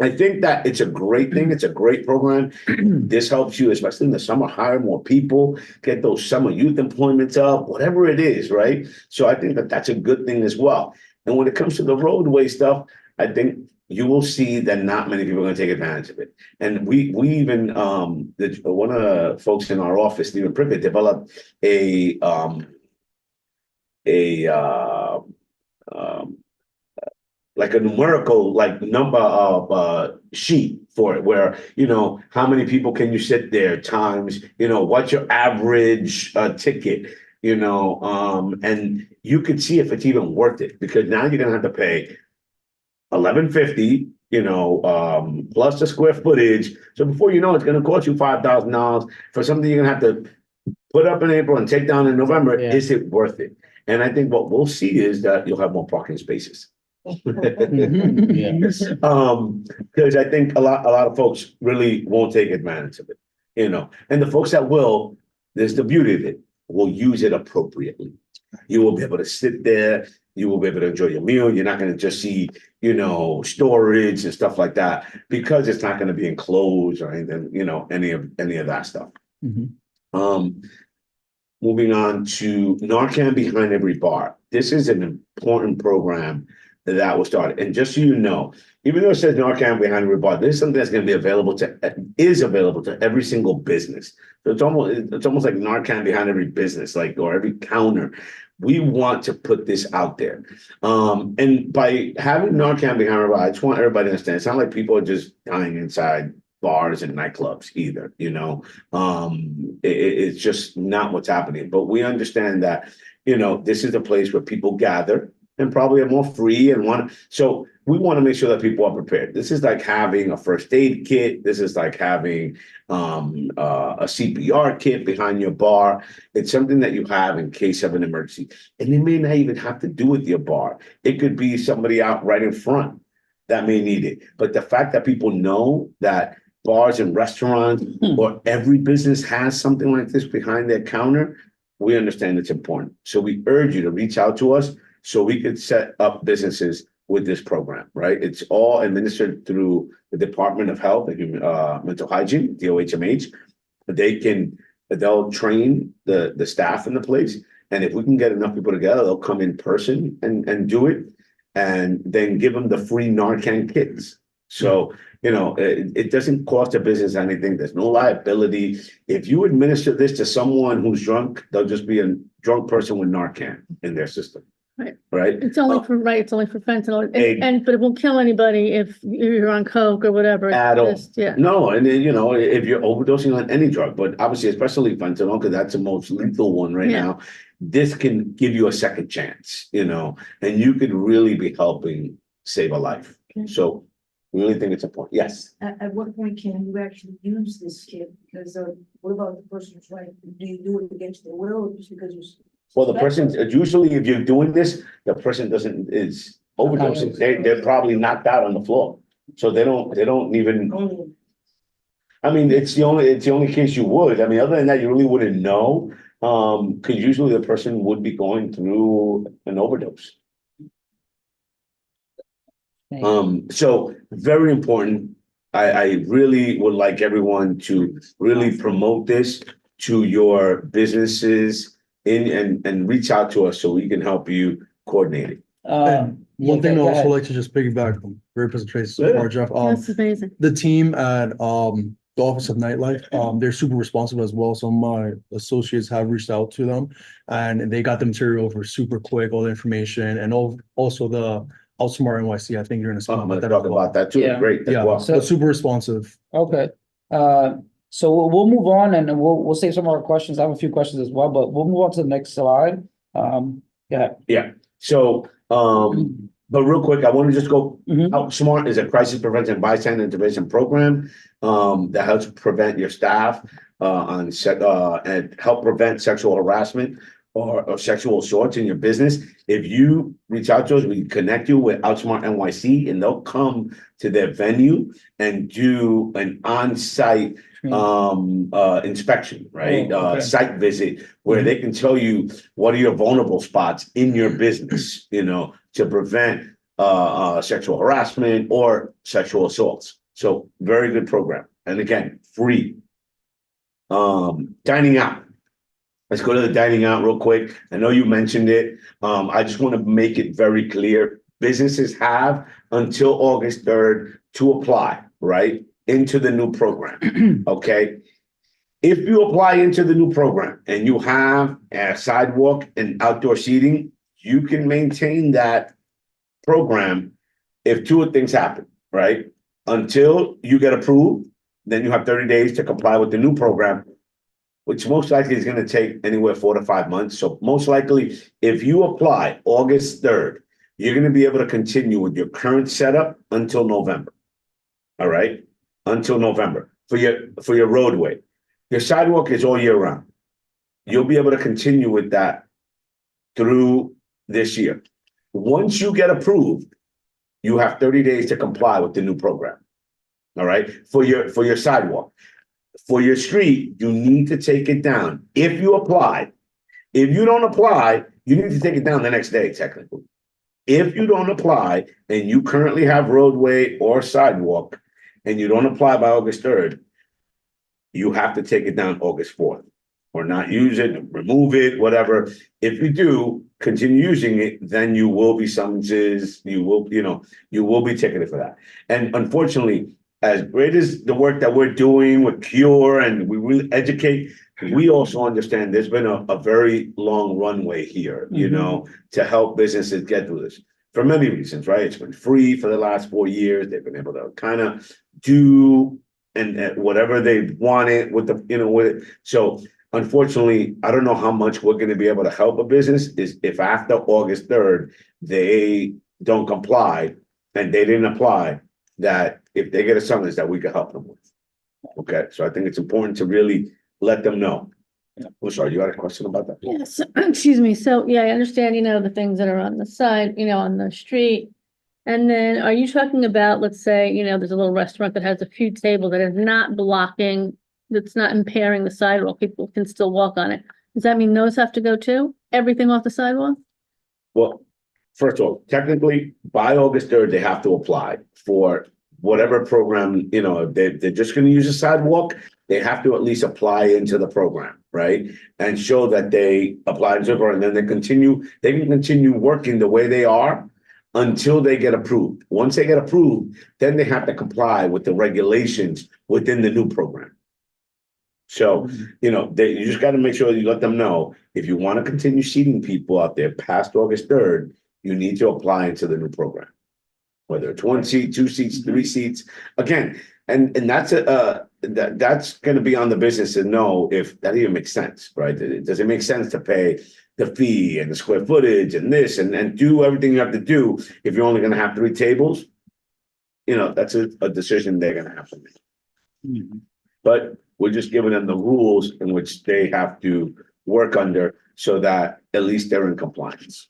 Speaker 9: I think that it's a great thing. It's a great program. This helps you, especially in the summer, hire more people, get those summer youth employments up, whatever it is, right? So I think that that's a good thing as well. And when it comes to the roadway stuff, I think you will see that not many people are going to take advantage of it. And we even one of the folks in our office, Stephen Prickett, developed like a numerical number of sheet for it, where how many people can you sit there times what's your average ticket, and you could see if it's even worth it, because now you're gonna have to pay $11.50, plus the square footage. So before you know, it's going to cost you $5,000 for something you're going to have to put up in April and take down in November.
Speaker 1: Yeah.
Speaker 9: Is it worth it? And I think what we'll see is that you'll have more parking spaces.
Speaker 1: Yes.
Speaker 9: Because I think a lot of folks really won't take advantage of it, and the folks that will, there's the beauty of it, will use it appropriately. You will be able to sit there. You will be able to enjoy your meal. You're not going to just see, storage and stuff like that, because it's not going to be enclosed or anything, any of that stuff. Moving on to Narcan behind every bar. This is an important program that was started. And just so you know, even though it says Narcan behind every bar, this is something that's going to be available to every single business. So it's almost like Narcan behind every business, or every counter. We want to put this out there. And by having Narcan behind every bar, I just want everybody to understand, it's not like people are just dying inside bars and nightclubs either, it's just not what's happening. But we understand that, this is a place where people gather and probably are more free and want. So we want to make sure that people are prepared. This is like having a first aid kit. This is like having a CPR kit behind your bar. It's something that you have in case of an emergency. And it may not even have to do with your bar. It could be somebody out right in front that may need it. But the fact that people know that bars and restaurants or every business has something like this behind their counter, we understand it's important. So we urge you to reach out to us so we could set up businesses with this program, right? It's all administered through the Department of Health and Mental Hygiene, DOHMH. They'll train the staff in the place. And if we can get enough people together, they'll come in person and do it, and then give them the free Narcan kits. So, it doesn't cost a business anything. There's no liability. If you administer this to someone who's drunk, they'll just be a drunk person with Narcan in their system.
Speaker 3: Right.
Speaker 9: Right?
Speaker 3: It's only for, it's only for fentanyl,
Speaker 9: Hey.
Speaker 3: but it won't kill anybody if you're on coke or whatever. It's
Speaker 9: At all.
Speaker 3: just- Yeah.
Speaker 9: No, and then, if you're overdosing on any drug, but obviously, especially fentanyl, because that's the most lethal one right
Speaker 3: Yeah.
Speaker 9: now, this can give you a second chance, and you could really be helping save a life.
Speaker 3: Okay.
Speaker 9: So we really think it's important. Yes.
Speaker 10: At what point can you actually use this kit? Because what about the person's right? Do you do it against their will or just because you?
Speaker 9: Well, the person, usually if you're doing this, the person is overdosing. They're probably knocked out on the floor. So they don't even,
Speaker 10: Only
Speaker 9: I mean, it's the only case you would. I mean, other than that, you really wouldn't know. Because usually the person would be going through an overdose. So very important. I really would like everyone to really promote this to your businesses and reach out to us so we can help you coordinate it.
Speaker 6: One thing I'd
Speaker 1: go
Speaker 6: also
Speaker 1: ahead.
Speaker 6: like to just piggyback on great presentation so far, Jeff.
Speaker 3: That's amazing.
Speaker 6: The team at the Office of Nightlife, they're super responsive as well. Some of my associates have reached out to them and they got the material over super quick, all the information, and also the Outsmart NYC. I think you're gonna speak
Speaker 9: I'm
Speaker 6: about
Speaker 9: gonna
Speaker 6: that.
Speaker 9: talk
Speaker 6: as well.
Speaker 9: about that too.
Speaker 1: Yeah.
Speaker 9: Great. That's
Speaker 6: Yeah,
Speaker 9: well.
Speaker 6: so super responsive.
Speaker 1: Okay, so we'll move on and we'll save some of our questions. I have a few questions as well, but we'll move on to the next slide. Yeah.
Speaker 9: So, but real quick, I want to just go,
Speaker 1: Mhm.
Speaker 9: Outsmart is a crisis prevention and bystander intervention program that helps prevent your staff and help prevent sexual harassment or sexual assaults in your business. If you reach out to us, we connect you with Outsmart NYC and they'll come to their venue and do an on-site inspection, right?
Speaker 1: Oh, okay.
Speaker 9: Site visit where they can tell you what are your vulnerable spots in your business, to prevent sexual harassment or sexual assaults. So very good program. And again, free. Dining out. Let's go to the dining out real quick. I know you mentioned it. I just want to make it very clear. Businesses have until August 3rd to apply, right, into the new program. Okay. If you apply into the new program and you have a sidewalk and outdoor seating, you can maintain that program if two things happen, right? Until you get approved, then you have 30 days to comply with the new program, which most likely is going to take anywhere 4 to 5 months. So most likely, if you apply August 3rd, you're going to be able to continue with your current setup until November. All right? Until November for your roadway. Your sidewalk is all year round. You'll be able to continue with that through this year. Once you get approved, you have 30 days to comply with the new program. All right? For your sidewalk. For your street, you need to take it down. If you apply, if you don't apply, you need to take it down the next day, technically. If you don't apply and you currently have roadway or sidewalk and you don't apply by August 3rd, you have to take it down August 4th or not use it, remove it, whatever. If you do continue using it, then you will be summonses, you will be ticketed for that. And unfortunately, as great as the work that we're doing with CURE and we really educate, we also understand there's been a very long runway here, to help businesses get through this for many reasons, right? It's been free for the last 4 years. They've been able to kind of do and whatever they wanted with with it. So unfortunately, I don't know how much we're going to be able to help a business is if after August 3rd, they don't comply and they didn't apply, that if they get a summons, that we can help them with. Okay, so I think it's important to really let them know. Oh, sorry, you had a question about that?
Speaker 3: Yes, excuse me. So, yeah, I understand, the things that are on the side, on the street. And then are you talking about, let's say, there's a little restaurant that has a few tables that is not blocking, that's not impairing the sidewalk, people can still walk on it. Does that mean those have to go too? Everything off the sidewalk?
Speaker 9: Well, first of all, technically, by August 3rd, they have to apply for whatever program, if they're just gonna use a sidewalk, they have to at least apply into the program, right? And show that they applied to it, and then they can continue working the way they are until they get approved. Once they get approved, then they have to comply with the regulations within the new program. So, you just gotta make sure you let them know, if you wanna continue seating people out there past August 3rd, you need to apply into the new program. Whether it's 1 seat, 2 seats, 3 seats, again, and that's that's gonna be on the business to know if that even makes sense, right? Does it make sense to pay the fee and the square footage and this and do everything you have to do if you're only gonna have 3 tables? That's a decision they're gonna have to make. But we're just giving them the rules in which they have to work under so that at least they're in compliance.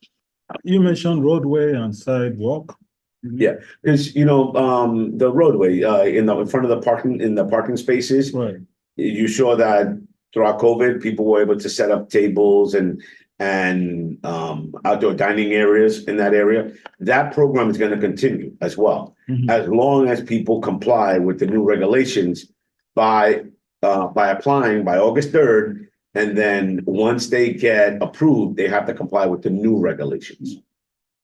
Speaker 4: You mentioned roadway and sidewalk.
Speaker 9: Yeah, because the roadway in front of the parking spaces,
Speaker 4: Right.
Speaker 9: you saw that throughout COVID, people were able to set up tables and outdoor dining areas in that area. That program is going to continue as well, as long as people comply with the new regulations by applying by August 3rd. And then once they get approved, they have to comply with the new regulations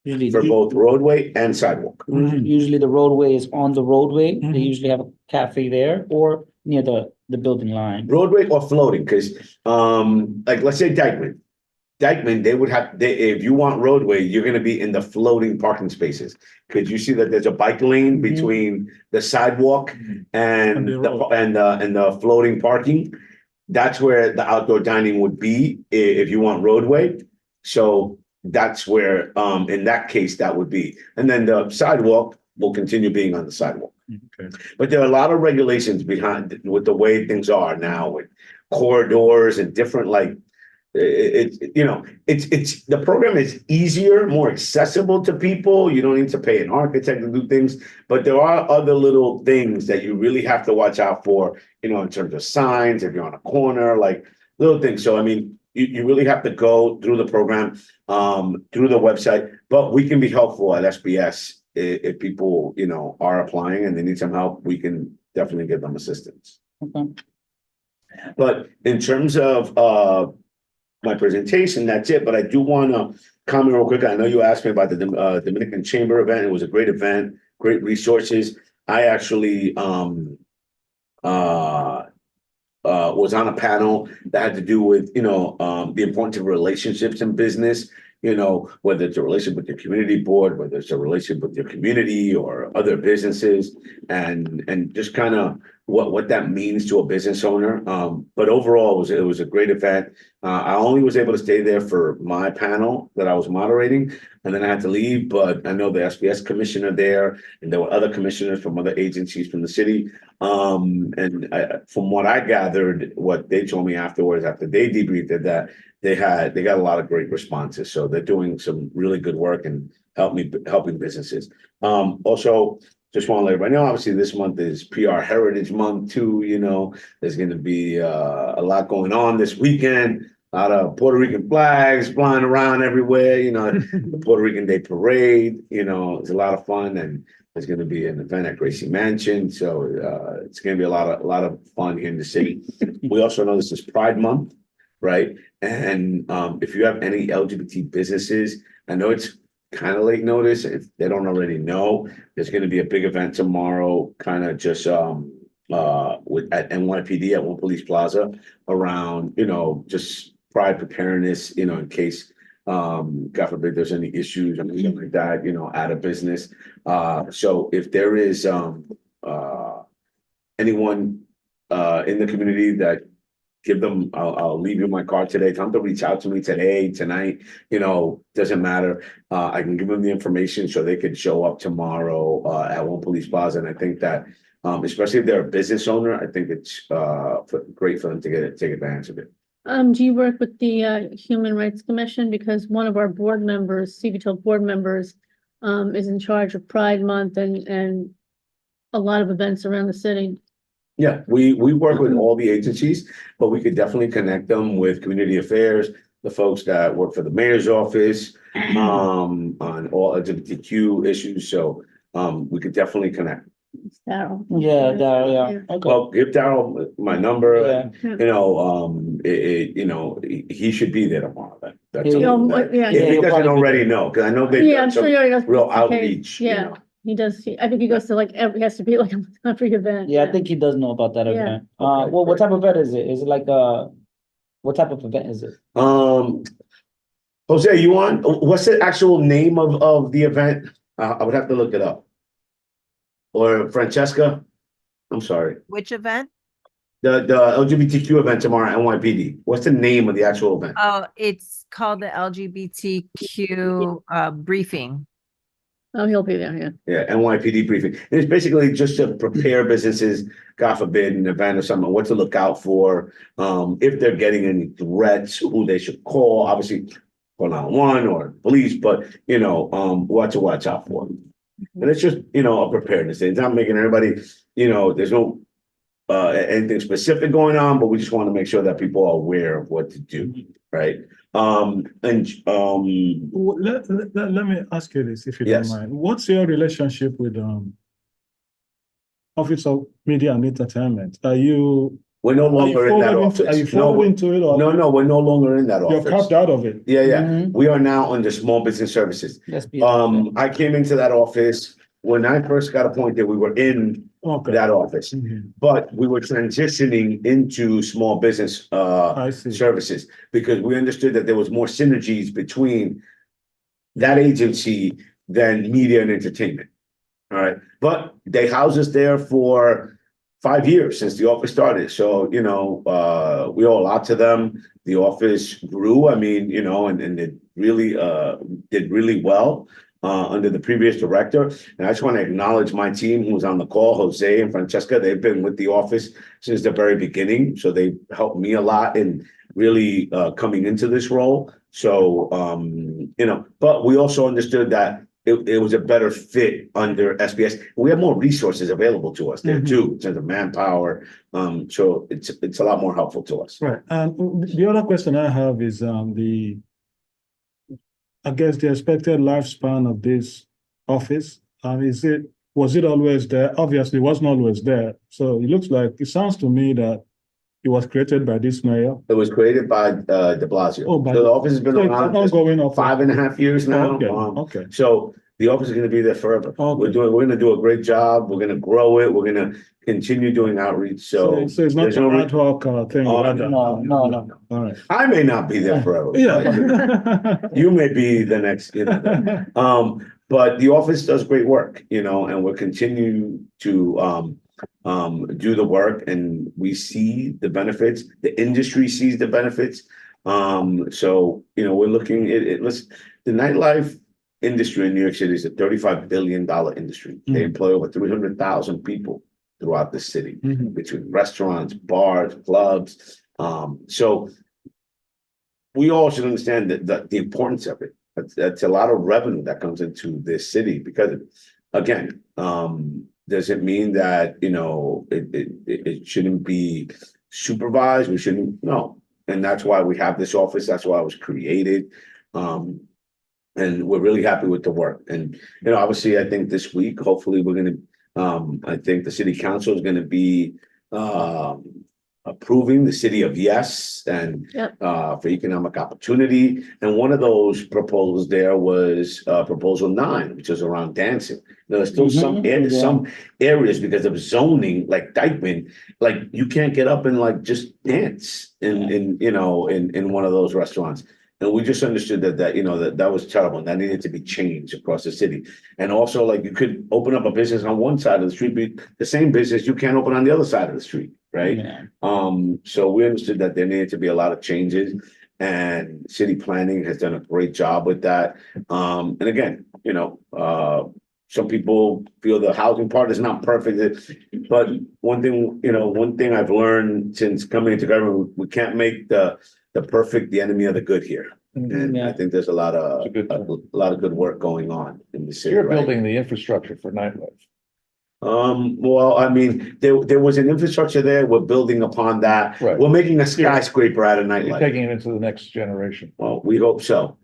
Speaker 1: Usually,
Speaker 9: for both roadway and sidewalk.
Speaker 1: usually the roadway is on the roadway. They
Speaker 4: Mhm.
Speaker 1: usually have a cafe there or near the building line.
Speaker 9: Roadway or floating, because like let's say Dykeman, if you want roadway, you're gonna be in the floating parking spaces. Cause you see that there's a bike lane between the sidewalk and
Speaker 4: And the road.
Speaker 9: the floating parking. That's where the outdoor dining would be if you want roadway. So that's where, in that case, that would be. And then the sidewalk will continue being on the sidewalk.
Speaker 4: Okay.
Speaker 9: But there are a lot of regulations behind with the way things are now with corridors and different it's the program is easier, more accessible to people. You don't need to pay an architect to do things, but there are other little things that you really have to watch out for, in terms of signs, if you're on a corner, like little things. So, I mean, you really have to go through the program, through the website, but we can be helpful at SBS if people, are applying and they need some help, we can definitely give them assistance.
Speaker 1: Okay.
Speaker 9: But in terms of my presentation, that's it. But I do want to comment real quick. I know you asked me about the Dominican Chamber event. It was a great event, great resources. I actually was on a panel that had to do with the importance of relationships in business. Whether it's a relationship with your community board, whether it's a relationship with your community or other businesses, and just kind of what that means to a business owner. But overall, it was a great event. I only was able to stay there for my panel that I was moderating, and then I had to leave. But I know the SBS commissioner there, and there were other commissioners from other agencies from the city. And from what I gathered, what they told me afterwards, after they debriefed that they got a lot of great responses. So they're doing some really good work and helping businesses. Also, just want to let everybody know, obviously this month is PR Heritage Month too. There's going to be a lot going on this weekend. A lot of Puerto Rican flags flying around everywhere. The Puerto Rican Day Parade. It's a lot of fun, and there's going to be an event at Gracie Mansion. So it's going to be a lot of fun here in the city. We also know this is Pride Month, right? And if you have any LGBT businesses, I know it's kind of late notice. If they don't already know, there's going to be a big event tomorrow, kind of just at NYPD at One Police Plaza around, just Pride preparedness, in case, God forbid, there's any issues or anything like that, out of business. So if there is anyone in the community that give them, I'll leave you my card today, tell them to reach out to me today, tonight, doesn't matter. I can give them the information so they could show up tomorrow, at One Police Plaza, and I think that, especially if they're a business owner, I think it's, great for them to take advantage of it.
Speaker 3: Do you work with the Human Rights Commission? Because one of our board members, CVTL board members, is in charge of Pride Month and a lot of events around the city.
Speaker 9: Yeah, we work with all the agencies, but we could definitely connect them with community affairs, the folks that work for the mayor's office, on all LGBTQ issues. So, we could definitely connect.
Speaker 3: Daryl.
Speaker 1: Yeah, Daryl, yeah. Okay.
Speaker 9: Well, give Daryl my number.
Speaker 1: Yeah.
Speaker 9: He should be there tomorrow. That's
Speaker 1: Yeah.
Speaker 3: Yeah.
Speaker 9: if he
Speaker 1: he'll
Speaker 9: doesn't
Speaker 1: probably be
Speaker 9: already
Speaker 1: there.
Speaker 9: know, because I know they've
Speaker 3: Yeah,
Speaker 9: done
Speaker 3: I'm sure
Speaker 9: some
Speaker 3: he already does.
Speaker 9: real
Speaker 3: participate.
Speaker 9: outreach.
Speaker 3: Yeah, he does. I think he goes to like he has to be like every event.
Speaker 1: Yeah, I think he does know about that
Speaker 3: Yeah.
Speaker 1: event.
Speaker 9: Okay,
Speaker 1: Well, what
Speaker 9: great.
Speaker 1: type of event is it? Is it like what type of event is it?
Speaker 9: Jose, you want, what's the actual name of the event? I would have to look it up. Or Francesca? I'm sorry.
Speaker 11: Which event?
Speaker 9: The LGBTQ event tomorrow at NYPD. What's the name of the actual event?
Speaker 11: Oh, it's called the LGBTQ briefing.
Speaker 3: Oh, he'll be there, yeah.
Speaker 9: Yeah, NYPD briefing. And it's basically just to prepare businesses, God forbid, an event or something, what to look out for. If they're getting any threats, who they should call, obviously, 111 or police, but what to watch out for. And it's just, a preparedness. It's not making everybody, there's no anything specific going on, but we just want to make sure that people are aware of what to do, right?
Speaker 4: Let me ask you this, if you
Speaker 9: Yes.
Speaker 4: don't mind. What's your relationship with Office of Media and Entertainment?
Speaker 9: We're no longer in that office.
Speaker 4: Are you following into it, or
Speaker 9: No, we're no longer in that
Speaker 4: you're
Speaker 9: office.
Speaker 4: carved out of it?
Speaker 9: Yeah.
Speaker 1: Mhm.
Speaker 9: We are now under small business services.
Speaker 1: Let's be.
Speaker 9: I came into that office when I first got appointed, we were in
Speaker 4: Okay.
Speaker 9: that office,
Speaker 4: Mhm.
Speaker 9: but we were transitioning into small business,
Speaker 4: I see.
Speaker 9: services because we understood that there was more synergies between that agency than media and entertainment. All right, but they housed us there for 5 years since the office started. So, we owe a lot to them. The office grew, and it really did really well under the previous director. And I just want to acknowledge my team who was on the call, Jose and Francesca. They've been with the office since the very beginning. So they helped me a lot in really coming into this role. So, but we also understood that it was a better fit under SBS. We have more resources available to us there too, in terms of manpower. So it's a lot more helpful to us.
Speaker 4: Right. And the other question I have is I guess the expected lifespan of this office. Was it always there? Obviously, it wasn't always there. So it sounds to me that it was created by this mayor.
Speaker 9: It was created by de Blasio.
Speaker 4: Oh,
Speaker 9: So the office has been
Speaker 4: so it's
Speaker 9: around
Speaker 4: an
Speaker 9: just
Speaker 4: ongoing office.
Speaker 9: 5.5 years now.
Speaker 4: Okay.
Speaker 9: So the office is going to be there forever.
Speaker 4: Okay.
Speaker 9: We're going to do a great job. We're going to grow it. We're going to continue doing outreach. So
Speaker 4: it's not
Speaker 9: there's no
Speaker 4: an ad hoc thing.
Speaker 9: Oh,
Speaker 4: rather.
Speaker 1: No.
Speaker 4: All right.
Speaker 9: I may not be there forever. but
Speaker 4: Yeah.
Speaker 9: You may be the next, but the office does great work, and we'll continue to do the work, and we see the benefits. The industry sees the benefits. So, we're looking at it. The nightlife industry in New York City is a $35 billion industry. They employ over 300,000 people throughout the city between restaurants, bars, clubs. So we all should understand that the importance of it. That's a lot of revenue that comes into this city because, again, does it mean that, it shouldn't be supervised? We shouldn't, no. And that's why we have this office. That's why it was created. And we're really happy with the work. And, obviously, I think this week, hopefully we're going to, I think the city council is going to be approving the city of yes and for economic opportunity. And one of those proposals there was proposal 9, which is around dancing. There's still some areas because of zoning, like Dykeman, like you can't get up and like just dance in one of those restaurants. And we just understood that, you know, that was terrible and that needed to be changed across the city. And also, like, you could open up a business on one side of the street, but the same business you can't open on the other side of the street, right?
Speaker 1: Yeah.
Speaker 9: So we understood that there needed to be a lot of changes, and city planning has done a great job with that. And again, you know, some people feel the housing part is not perfect, but one thing I've learned since coming into government, we can't make the perfect the enemy of the good here. And I think there's a lot of good work going on in the city.
Speaker 8: You're
Speaker 9: right?
Speaker 8: building the infrastructure for nightlife.
Speaker 9: Well, I mean, there was an infrastructure there. We're building upon that.
Speaker 8: Right.
Speaker 9: We're making a skyscraper out of
Speaker 8: You're
Speaker 9: nightlife.
Speaker 8: taking it into the next generation.
Speaker 9: Well, we hope so.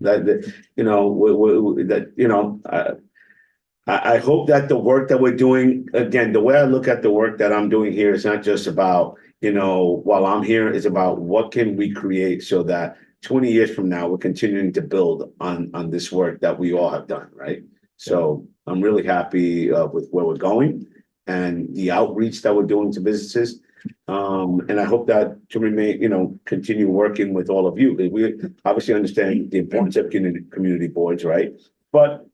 Speaker 9: I hope that the work that we're doing, again, the way I look at the work that I'm doing here is not just about, you know, while I'm here, it's about what can we create so that 20 years from now, we're continuing to build on this work that we all have done, right? So I'm really happy with where we're going and the outreach that we're doing to businesses. And I hope that to remain, you know, continue working with all of you. We obviously understand the importance of community boards, right? But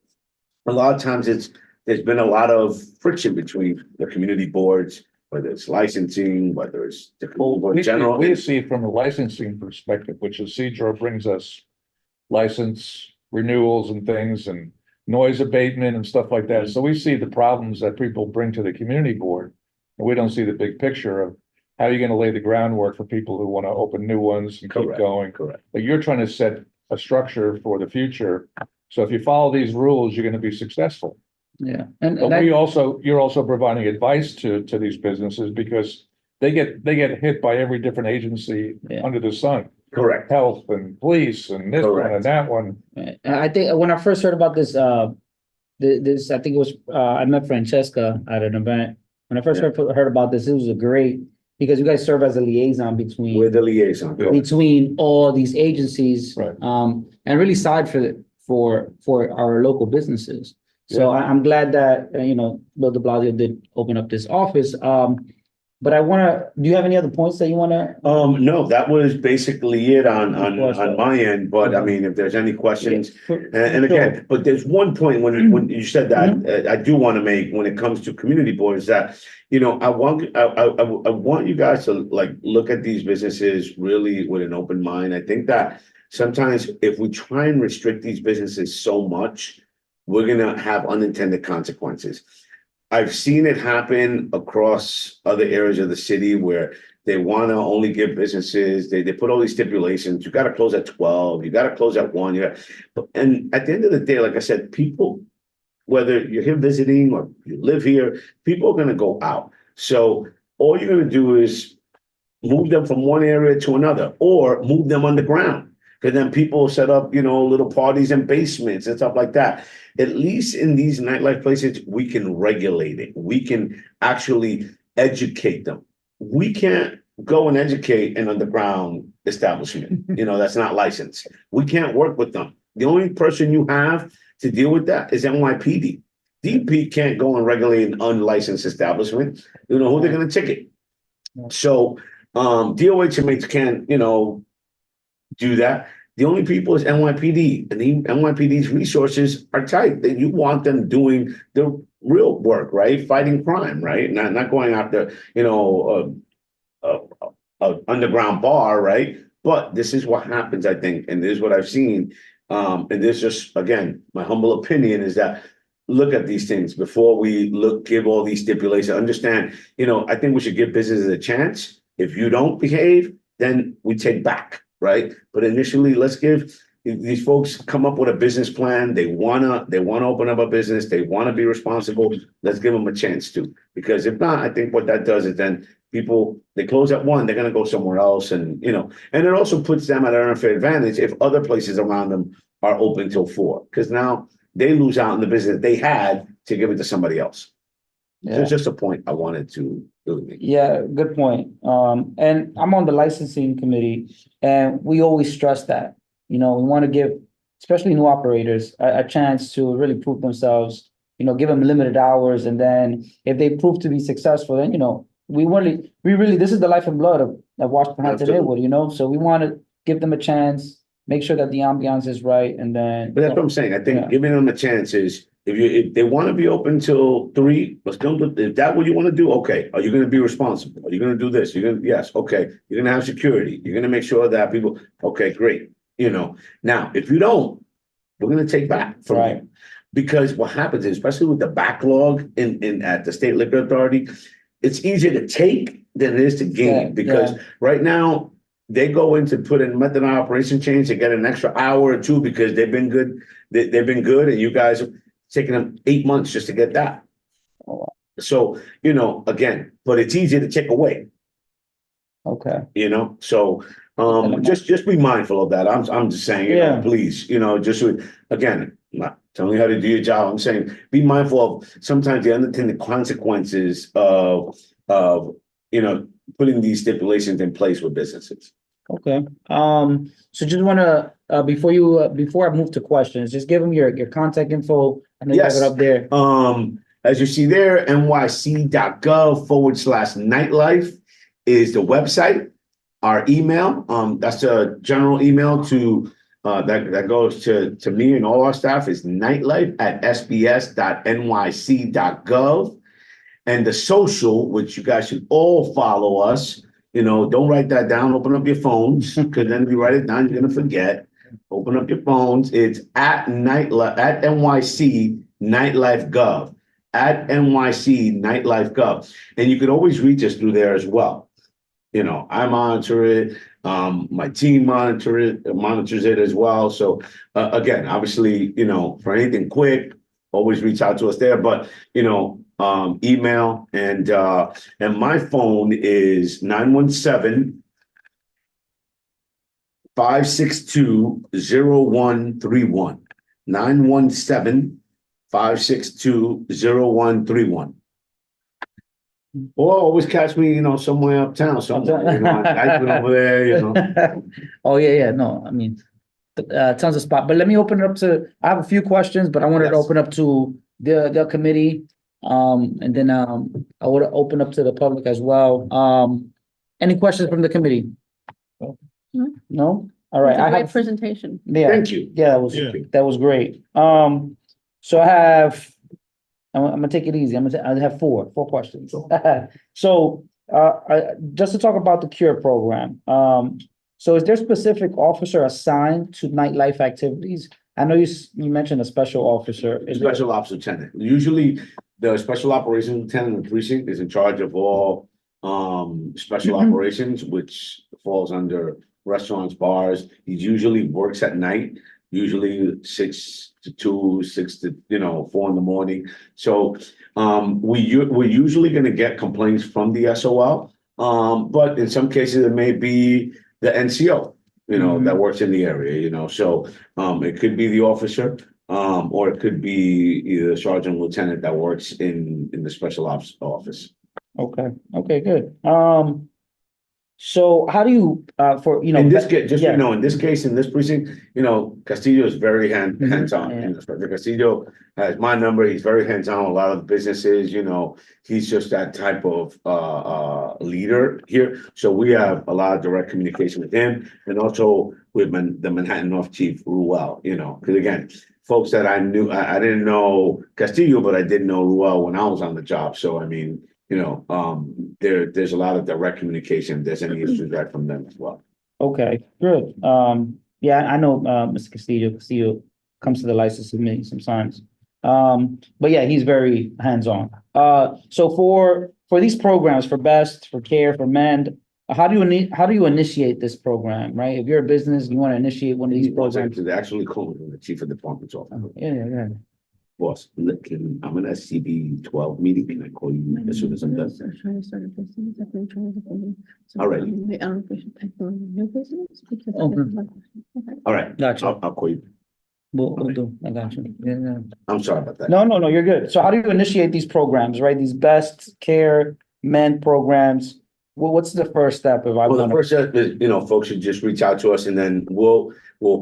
Speaker 9: a lot of times there's been a lot of friction between the community boards, whether it's licensing, whether it's the
Speaker 8: We
Speaker 9: general.
Speaker 8: see it from a licensing perspective, which is CEDRA brings us license renewals and things and noise abatement and stuff like that. So we see the problems that people bring to the community board. And we don't see the big picture of how you're going to lay the groundwork for people who want to open new ones and keep
Speaker 9: Correct.
Speaker 8: going.
Speaker 9: Correct.
Speaker 8: But you're trying to set a structure for the future. So if you follow these rules, you're going to be successful.
Speaker 1: Yeah.
Speaker 8: But you're also providing advice to these businesses because they get hit by every different agency
Speaker 1: Yeah.
Speaker 8: under the sun.
Speaker 9: Correct.
Speaker 8: Health and police and this one
Speaker 9: Correct.
Speaker 8: and that one.
Speaker 1: And I think when I first heard about this, I think it was, I met Francesca at an event. When I first heard about this, it was because you guys serve as a liaison
Speaker 9: We're the liaison.
Speaker 1: between all these agencies.
Speaker 8: Right.
Speaker 1: And really side for our local businesses. So I'm glad that, Bill de Blasio did open up this office. But do you have any other points that you wanna?
Speaker 9: No, that was basically it on
Speaker 1: course.
Speaker 9: my end, but I mean, if there's any questions. And
Speaker 1: Sure.
Speaker 9: again, but there's one point when you said that, I do want to make when it comes to community boards that, I want you guys to like look at these businesses really with an open mind. I think that sometimes if we try and restrict these businesses so much, we're gonna have unintended consequences. I've seen it happen across other areas of the city where they want to only give businesses, they put all these stipulations, you got to close at 12, you got to close at 1, and at the end of the day, like I said, people, whether you're here visiting or you live here, people are going to go out. So all you're going to do is move them from one area to another or move them underground. Because then people set up, little parties in basements and stuff like that. At least in these nightlife places, we can regulate it. We can actually educate them. We can't go and educate an underground establishment, that's not licensed. We can't work with them. The only person you have to deal with that is NYPD. DP can't go and regulate an unlicensed establishment. You know who they're going to ticket. So DOH inmates can't, do that. The only people is NYPD, and the NYPD's resources are tight. That you want them doing the real work, right? Fighting crime, right? Not going after, underground bar, right? But this is what happens, I think, and this is what I've seen. And this just, again, my humble opinion is that look at these things before we give all these stipulations. Understand, I think we should give businesses a chance. If you don't behave, then we take back. Right. But initially, let's give these folks come up with a business plan. They wanna open up a business. They want to be responsible. Let's give them a chance to, because if not, I think what that does is then people, they close at 1, they're going to go somewhere else. And, and it also puts them at an unfair advantage if other places around them are open till 4, because now they lose out on the business they had to give it to somebody else. So it's just a point I wanted to really make.
Speaker 1: Yeah, good point. And I'm on the licensing committee, and we always stress that, we want to give, especially new operators, a chance to really prove themselves, give them limited hours. And then if they prove to be successful, then, we really, this is the life and blood of Washington Heights and Inwood, so we want to give them a chance, make sure that the ambiance is right, and then.
Speaker 9: But that's what I'm saying. I
Speaker 1: Yeah.
Speaker 9: think giving them a chance is, if they want to be open till 3, let's go. If that's what you want to do, okay. Are you going to be responsible? Are you going to do this? Yes, okay. You're going to have security. You're going to make sure that people, okay, great. Now, if you don't, we're going to take back from
Speaker 1: Right.
Speaker 9: you. Because what happens is, especially with the backlog at the State Liquor Authority, it's easier to take than it is to
Speaker 1: Yeah,
Speaker 9: gain. Because right now, they go in to put in method of operation change, they get an extra hour or two because they've been good. They've been good, and you guys are taking them 8 months just to get that.
Speaker 1: Oh, wow.
Speaker 9: So, again, but it's easier to take away,
Speaker 1: Okay,
Speaker 9: so, just be mindful of that. I'm just saying,
Speaker 1: Yeah.
Speaker 9: please, again, I'm not telling you how to do your job. I'm saying, be mindful of sometimes the unintended consequences of, putting these stipulations in place with businesses.
Speaker 1: okay. So just wanna, before I move to questions, just give them your contact info. I know you have
Speaker 9: Yes.
Speaker 1: it up there.
Speaker 9: As you see there, nyc.gov/nightlife is the website. Our email, that's a general email to, that goes to me and all our staff, is nightlife@sbs.nyc.gov. And the social, which you guys should all follow us, don't write that down, open up your phones, because then if you write it down, you're gonna forget. Open up your phones, it's at NYC Nightlife Gov, at NYC Nightlife Gov. And you can always reach us through there as well. I monitor it, my team monitors it as well. So, again, obviously, for anything quick, always reach out to us there, but, email and my phone is 917-562-0131, 917-562-0131. Or always catch me, somewhere uptown, somewhere, typing over there,
Speaker 1: Oh, yeah, no, I mean, tons of spot, but let me open it up I have a few questions, but I wanted to
Speaker 9: Yes.
Speaker 1: open up to the committee. And then, I would open up to the public as well. Any questions from the committee? No? All right,
Speaker 3: It's a
Speaker 1: I
Speaker 3: great
Speaker 1: have,
Speaker 3: presentation.
Speaker 1: yeah,
Speaker 9: Thank you.
Speaker 1: yeah,
Speaker 4: Yeah.
Speaker 1: that was great. So I have, I'm gonna take it easy. I have four questions. So, just to talk about the CURE program, so is there specific officer assigned to nightlife activities? I know you mentioned a special officer. Is there-
Speaker 9: Special ops lieutenant. Usually, the special operations lieutenant in the precinct is in charge of all special operations, which falls under restaurants, bars. He usually works at night, usually 6 to 2, 6 to 4 in the morning. So we're usually going to get complaints from the SOL, but in some cases it may be the NCO, that works in the area. So it could be the officer, or it could be either the sergeant, lieutenant that works in the special ops office.
Speaker 1: Okay, good. So how do you,
Speaker 9: In this case, just,
Speaker 1: yeah.
Speaker 9: in this case, in this precinct, Castillo is very hands-on.
Speaker 1: Yeah.
Speaker 9: Inspector Castillo has my number. He's very hands-on with a lot of the businesses, he's just that type of leader here. So we have a lot of direct communication with him, and also with the Manhattan North Chief Ruel, because again, folks that I knew, I didn't know Castillo, but I did know Ruel when I was on the job. So I mean, there's a lot of direct communication. If there's any issues right from them as well.
Speaker 1: Okay, good. Yeah, I know, Mr. Castillo comes to the license committee sometimes. But yeah, he's very hands-on. So for these programs, for BEST, for CARE, for MEND, how do you initiate this program, right? If you're a business, you want to initiate one of these programs.
Speaker 9: They actually call me the chief of department's office.
Speaker 1: Yeah.
Speaker 9: Boss, I'm in a CB 12 meeting. Can I call you as soon as I'm done? All right. All right.
Speaker 1: Gotcha.
Speaker 9: I'll call you.
Speaker 1: We'll do. I got you. Yeah.
Speaker 9: I'm sorry about that.
Speaker 1: No, you're good. So how do you initiate these programs, right? These BEST, CARE, MEND programs? Well, what's the first step if I
Speaker 9: Well, the
Speaker 1: want
Speaker 9: first step is, folks should just reach out to us, and then we'll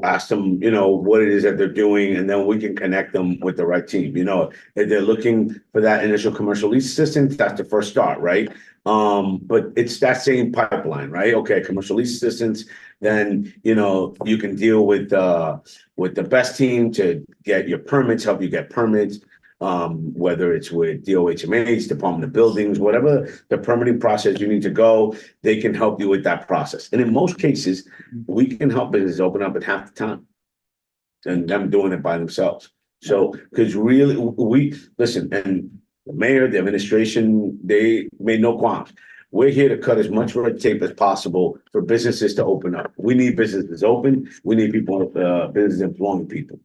Speaker 9: ask them, what it is that they're doing, and then we can connect them with the right team. If they're looking for that initial commercial lease assistance, that's the first start, right? But it's that same pipeline, right? Okay, commercial lease assistance, then, you can deal with the best team to get your permits, help you get permits. Whether it's with DOHMH, Department of Buildings, whatever the permitting process you need to go, they can help you with that process. And in most cases, we can help businesses open up at half the time than them doing it by themselves. So, because really, listen, and the mayor, the administration, they made no qualms. We're here to cut as much red tape as possible for businesses to open up. We need businesses open. We need people, businesses employing people.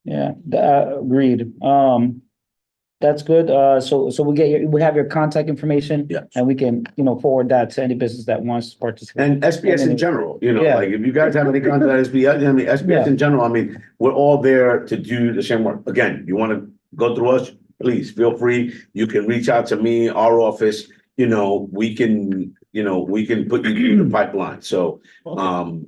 Speaker 1: Yeah, agreed. That's good. So we have your contact information.
Speaker 9: Yeah.
Speaker 1: And we can, forward that to any business that wants to participate.
Speaker 9: And SBS in general,
Speaker 1: Yeah.
Speaker 9: like if you guys have any contact with SBS, SBS in general, we're all there to do the same work. Again, you want to go through us, please feel free. You can reach out to me, our office, we can put you through the pipeline. So,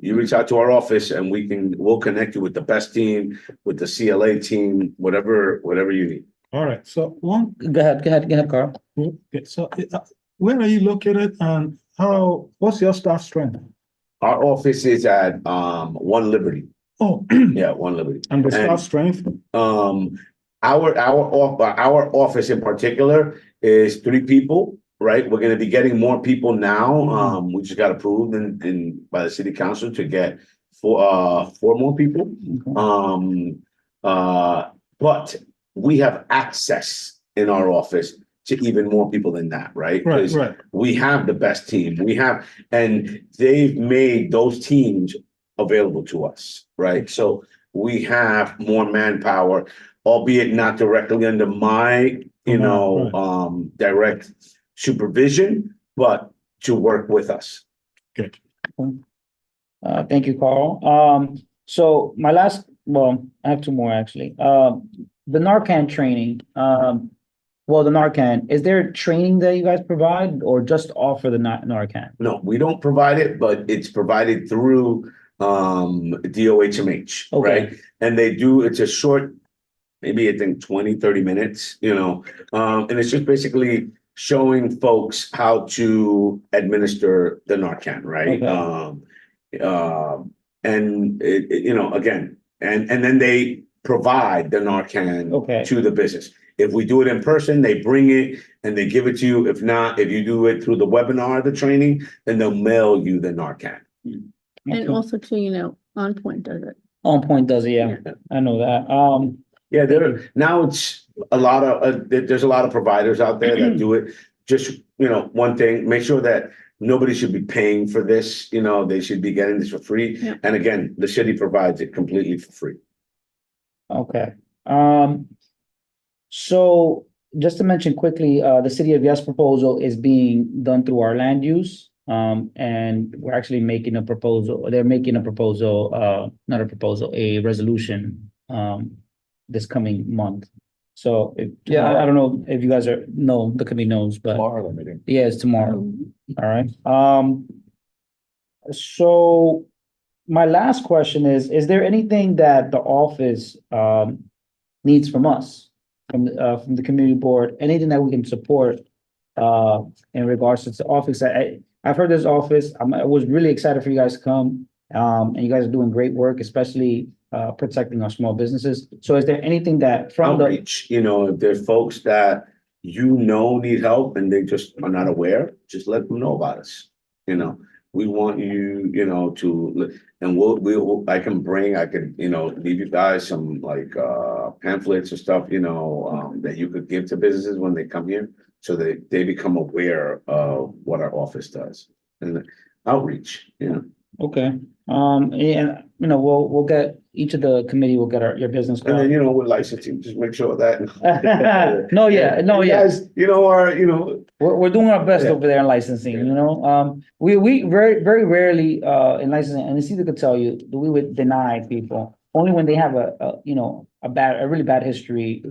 Speaker 9: you reach out to our office and we'll connect you with the best team, with the CLA team, whatever you need.
Speaker 4: All right, so
Speaker 1: Go ahead, Carl.
Speaker 4: okay, so where are you located and what's your staff strength?
Speaker 9: Our office is at, One Liberty.
Speaker 4: Oh,
Speaker 9: Yeah, One Liberty.
Speaker 4: and the staff strength?
Speaker 9: Our office in particular is 3 people, right? We're gonna be getting more people now. We just got approved by the city council to get 4 more people. But we have access in our office to even more people than that, right?
Speaker 4: Right,
Speaker 9: 'Cause
Speaker 4: right.
Speaker 9: we have the best team. And they've made those teams available to us, right? So we have more manpower, albeit not directly under my, direct supervision, but to work with us.
Speaker 4: Good.
Speaker 1: Thank you, Carl. So I have 2 more actually. The Narcan training, the Narcan, is there training that you guys provide or just offer the Narcan?
Speaker 9: No, we don't provide it, but it's provided through DOHMH,
Speaker 1: Okay.
Speaker 9: right? And it's a short, maybe I think 20, 30 minutes, and it's just basically showing folks how to administer the Narcan, right?
Speaker 1: Okay.
Speaker 9: And again, and then they provide the Narcan
Speaker 1: Okay.
Speaker 9: to the business. If we do it in person, they bring it and they give it to you. If not, if you do it through the webinar, the training, then they'll mail you the Narcan.
Speaker 3: And also too, On Point does it.
Speaker 1: On Point does it, yeah. I know that.
Speaker 9: Yeah, now it's a lot of, there's a lot of providers out there that do it. Just, one thing, make sure that nobody should be paying for this, they should be getting this for free.
Speaker 3: Yeah.
Speaker 9: And again, the city provides it completely for free.
Speaker 1: Okay. So just to mention quickly, the City of Yes proposal is being done through our land use. And we're actually making a proposal, they're making a proposal, not a proposal, a resolution, this coming month. So, I don't know if you guys the committee knows, but
Speaker 8: Tomorrow, the meeting.
Speaker 1: yeah, it's tomorrow. All right. So my last question is there anything that the office, needs from us, from the community board, anything that we can support, in regards to the office? I've heard this office, I was really excited for you guys to come, and you guys are doing great work, especially, protecting our small businesses. So is there anything that from the,
Speaker 9: Outreach, if there's folks that need help and they just are not aware, just let them know about us. We want you, to, and I can leave you guys some pamphlets or stuff, that you could give to businesses when they come here, so that they become aware of what our office does. And outreach,
Speaker 1: okay, and, we'll get, each of the committee will get your business
Speaker 9: And
Speaker 1: card.
Speaker 9: then, with licensing, just make sure that.
Speaker 1: You guys, we're doing our best
Speaker 9: Yeah.
Speaker 1: over there in licensing, we very, very rarely, in licensing, and Cesar could tell you, we would deny people only when they have a really bad history,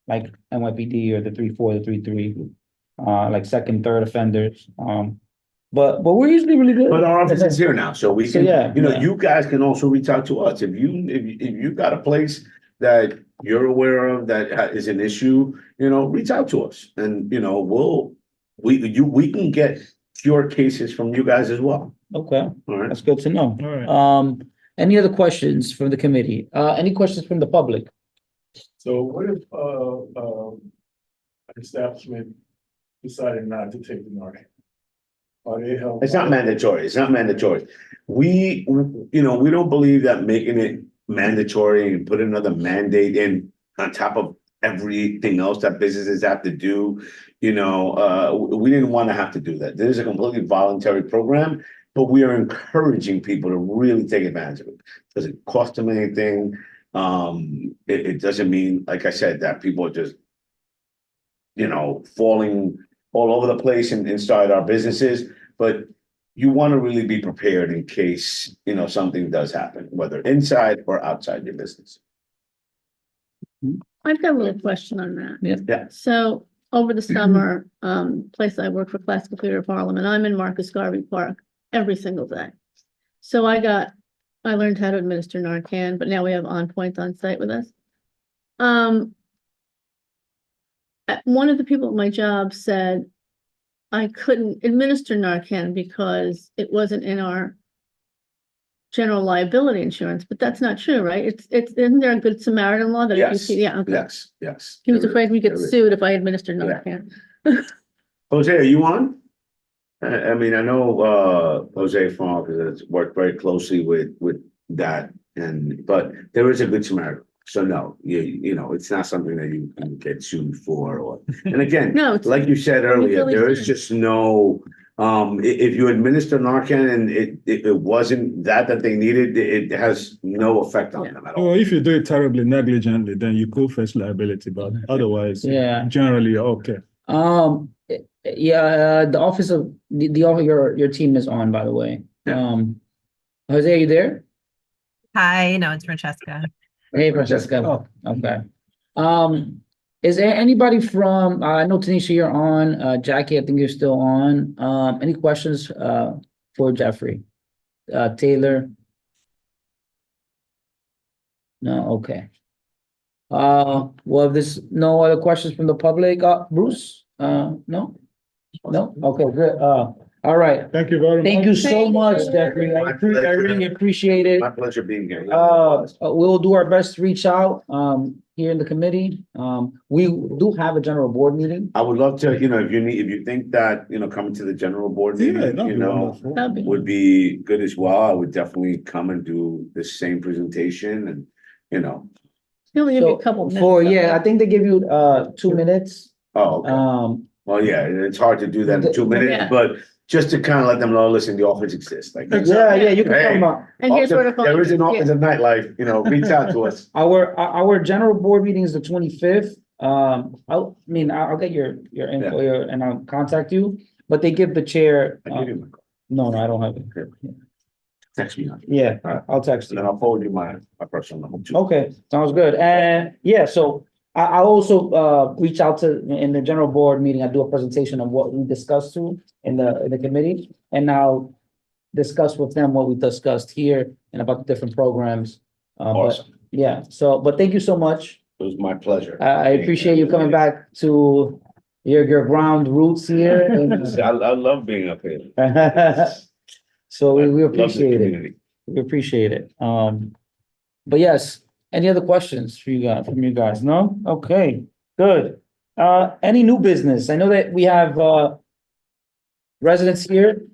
Speaker 1: like NYPD or the 3-4, the 3-3, like second, third offenders, but we're usually really good.
Speaker 9: But our office is here now, so we
Speaker 1: So,
Speaker 9: can,
Speaker 1: yeah, yeah.
Speaker 9: you guys can also reach out to us. If you got a place that you're aware of that is an issue, reach out to us and, we'll we can get cure cases from you guys as well.
Speaker 1: Okay,
Speaker 9: All right.
Speaker 1: that's good to know.
Speaker 4: All right.
Speaker 1: Any other questions from the committee? Any questions from the public?
Speaker 12: So what if, an establishment decided not to take the Narcan? Are they held?
Speaker 9: It's not mandatory. It's not mandatory. We don't believe that making it mandatory and put another mandate in on top of everything else that businesses have to do. We didn't want to have to do that. This is a completely voluntary program, but we are encouraging people to really take advantage of it. Doesn't cost them anything. It doesn't mean, like I said, that people are just, falling all over the place and inside our businesses, but you want to really be prepared in case, something does happen, whether inside or outside your business.
Speaker 3: I've got a little question on that.
Speaker 9: Yeah.
Speaker 3: So over the summer, place I work for Classical Theater of Harlem, and I'm in Marcus Garvey Park every single day. So I learned how to administer Narcan, but now we have On Point on site with us. One of the people at my job said I couldn't administer Narcan because it wasn't in our general liability insurance, but that's not true, right? Isn't there a good Samaritan law that if you
Speaker 9: Yes,
Speaker 3: see, yeah, okay.
Speaker 9: yes.
Speaker 3: He was afraid we get
Speaker 9: There is.
Speaker 3: sued if I administered
Speaker 9: Yeah.
Speaker 3: Narcan.
Speaker 9: Jose, are you on? I mean, I know Jose Frank has worked very closely with that, but there is a good Samaritan. So no, it's not something that you can get sued for, and again,
Speaker 3: No, it's-
Speaker 9: like you said earlier,
Speaker 3: really
Speaker 9: there is
Speaker 3: serious.
Speaker 9: just no. If you administer Narcan and it wasn't that they needed, it has no effect on
Speaker 3: Yeah.
Speaker 9: them at all.
Speaker 4: Well, if you do it terribly negligently, then you could face liability, but otherwise,
Speaker 1: Yeah.
Speaker 4: generally, you're okay.
Speaker 1: The office of your team is on, by the way.
Speaker 9: Yeah.
Speaker 1: Jose, are you there?
Speaker 11: Hi, no, it's Francesca.
Speaker 1: Hey, Francesca. Okay. Is there anybody from, I know Tanisha, you're on, Jackie, I think you're still on. Any questions, for Jeffrey? Taylor? No, okay. Well, if there's no other questions from the public, Bruce? No? No? Okay, good. All right.
Speaker 4: Thank you very much.
Speaker 1: Thank you so
Speaker 3: Thank
Speaker 1: much,
Speaker 3: you.
Speaker 1: Jeffrey. I
Speaker 9: My pleasure.
Speaker 1: really appreciate it.
Speaker 9: My pleasure being here.
Speaker 1: We'll do our best to reach out, here in the committee. We do have a general board meeting.
Speaker 9: I would love to, if you think that, coming to the general board
Speaker 4: Yeah,
Speaker 9: meeting,
Speaker 4: that'd be wonderful.
Speaker 3: That'd be-
Speaker 9: would be good as well. I would definitely come and do the same presentation and,
Speaker 3: They only give you a
Speaker 1: So,
Speaker 3: couple minutes.
Speaker 1: I think they give you, 2 minutes.
Speaker 9: oh, okay. Well, yeah, it's hard to do that in 2 minutes,
Speaker 3: Yeah.
Speaker 9: but just to kind of let them know, listen, the office exists, like.
Speaker 1: Yeah, you can
Speaker 9: Hey.
Speaker 1: come up.
Speaker 3: And here's where to find.
Speaker 9: There is an
Speaker 3: yeah.
Speaker 9: office of nightlife, reach out to us.
Speaker 1: Our general board meeting is the 25th. I'll get your info and I'll contact you, but they give the chair.
Speaker 9: I give you my call.
Speaker 1: No, I don't have it.
Speaker 9: Text me on it,
Speaker 1: Yeah, I'll text
Speaker 9: and
Speaker 1: you.
Speaker 9: then I'll forward you my personal number too.
Speaker 1: Okay, sounds good. And yeah, so I also reach out to, in the general board meeting, I do a presentation of what we discussed to in the committee. And I'll discuss with them what we discussed here and about the different programs. But
Speaker 9: Awesome.
Speaker 1: yeah, but thank you so much.
Speaker 9: It was my pleasure.
Speaker 1: I appreciate you coming back to your ground roots here.
Speaker 9: I love being up here.
Speaker 1: So we
Speaker 9: Love the
Speaker 1: appreciate it.
Speaker 9: community.
Speaker 1: We appreciate it. But yes, any other questions for you guys, from you guys? No? Okay, good. Any new business? I know that we have residents here.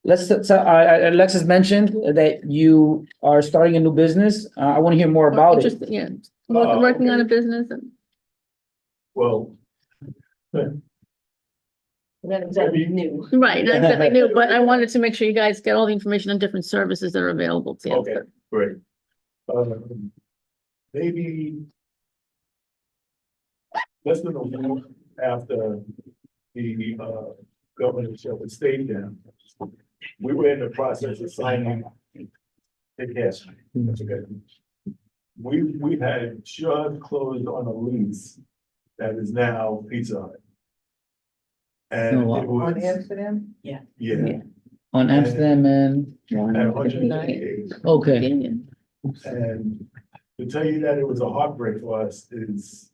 Speaker 1: Alexis mentioned that you are starting a new business. I want to hear more about it.
Speaker 3: Interesting, yeah. Working on a business and.
Speaker 12: Well,
Speaker 10: Not exactly new.
Speaker 3: Right, not exactly new, but I wanted to make sure you guys get all the information on different services that are available to you.
Speaker 12: okay, great. Maybe less than a week after the governor shut the state down, we were in the process of signing. Yes, that's okay. We had just closed on a lease that is now Pizza Hut. And
Speaker 1: Oh, wow.
Speaker 12: it was,
Speaker 2: On Amsterdam?
Speaker 12: yeah,
Speaker 1: On Amsterdam and,
Speaker 12: at 198.
Speaker 1: okay,
Speaker 12: And to tell you that it was a heartbreak for us is,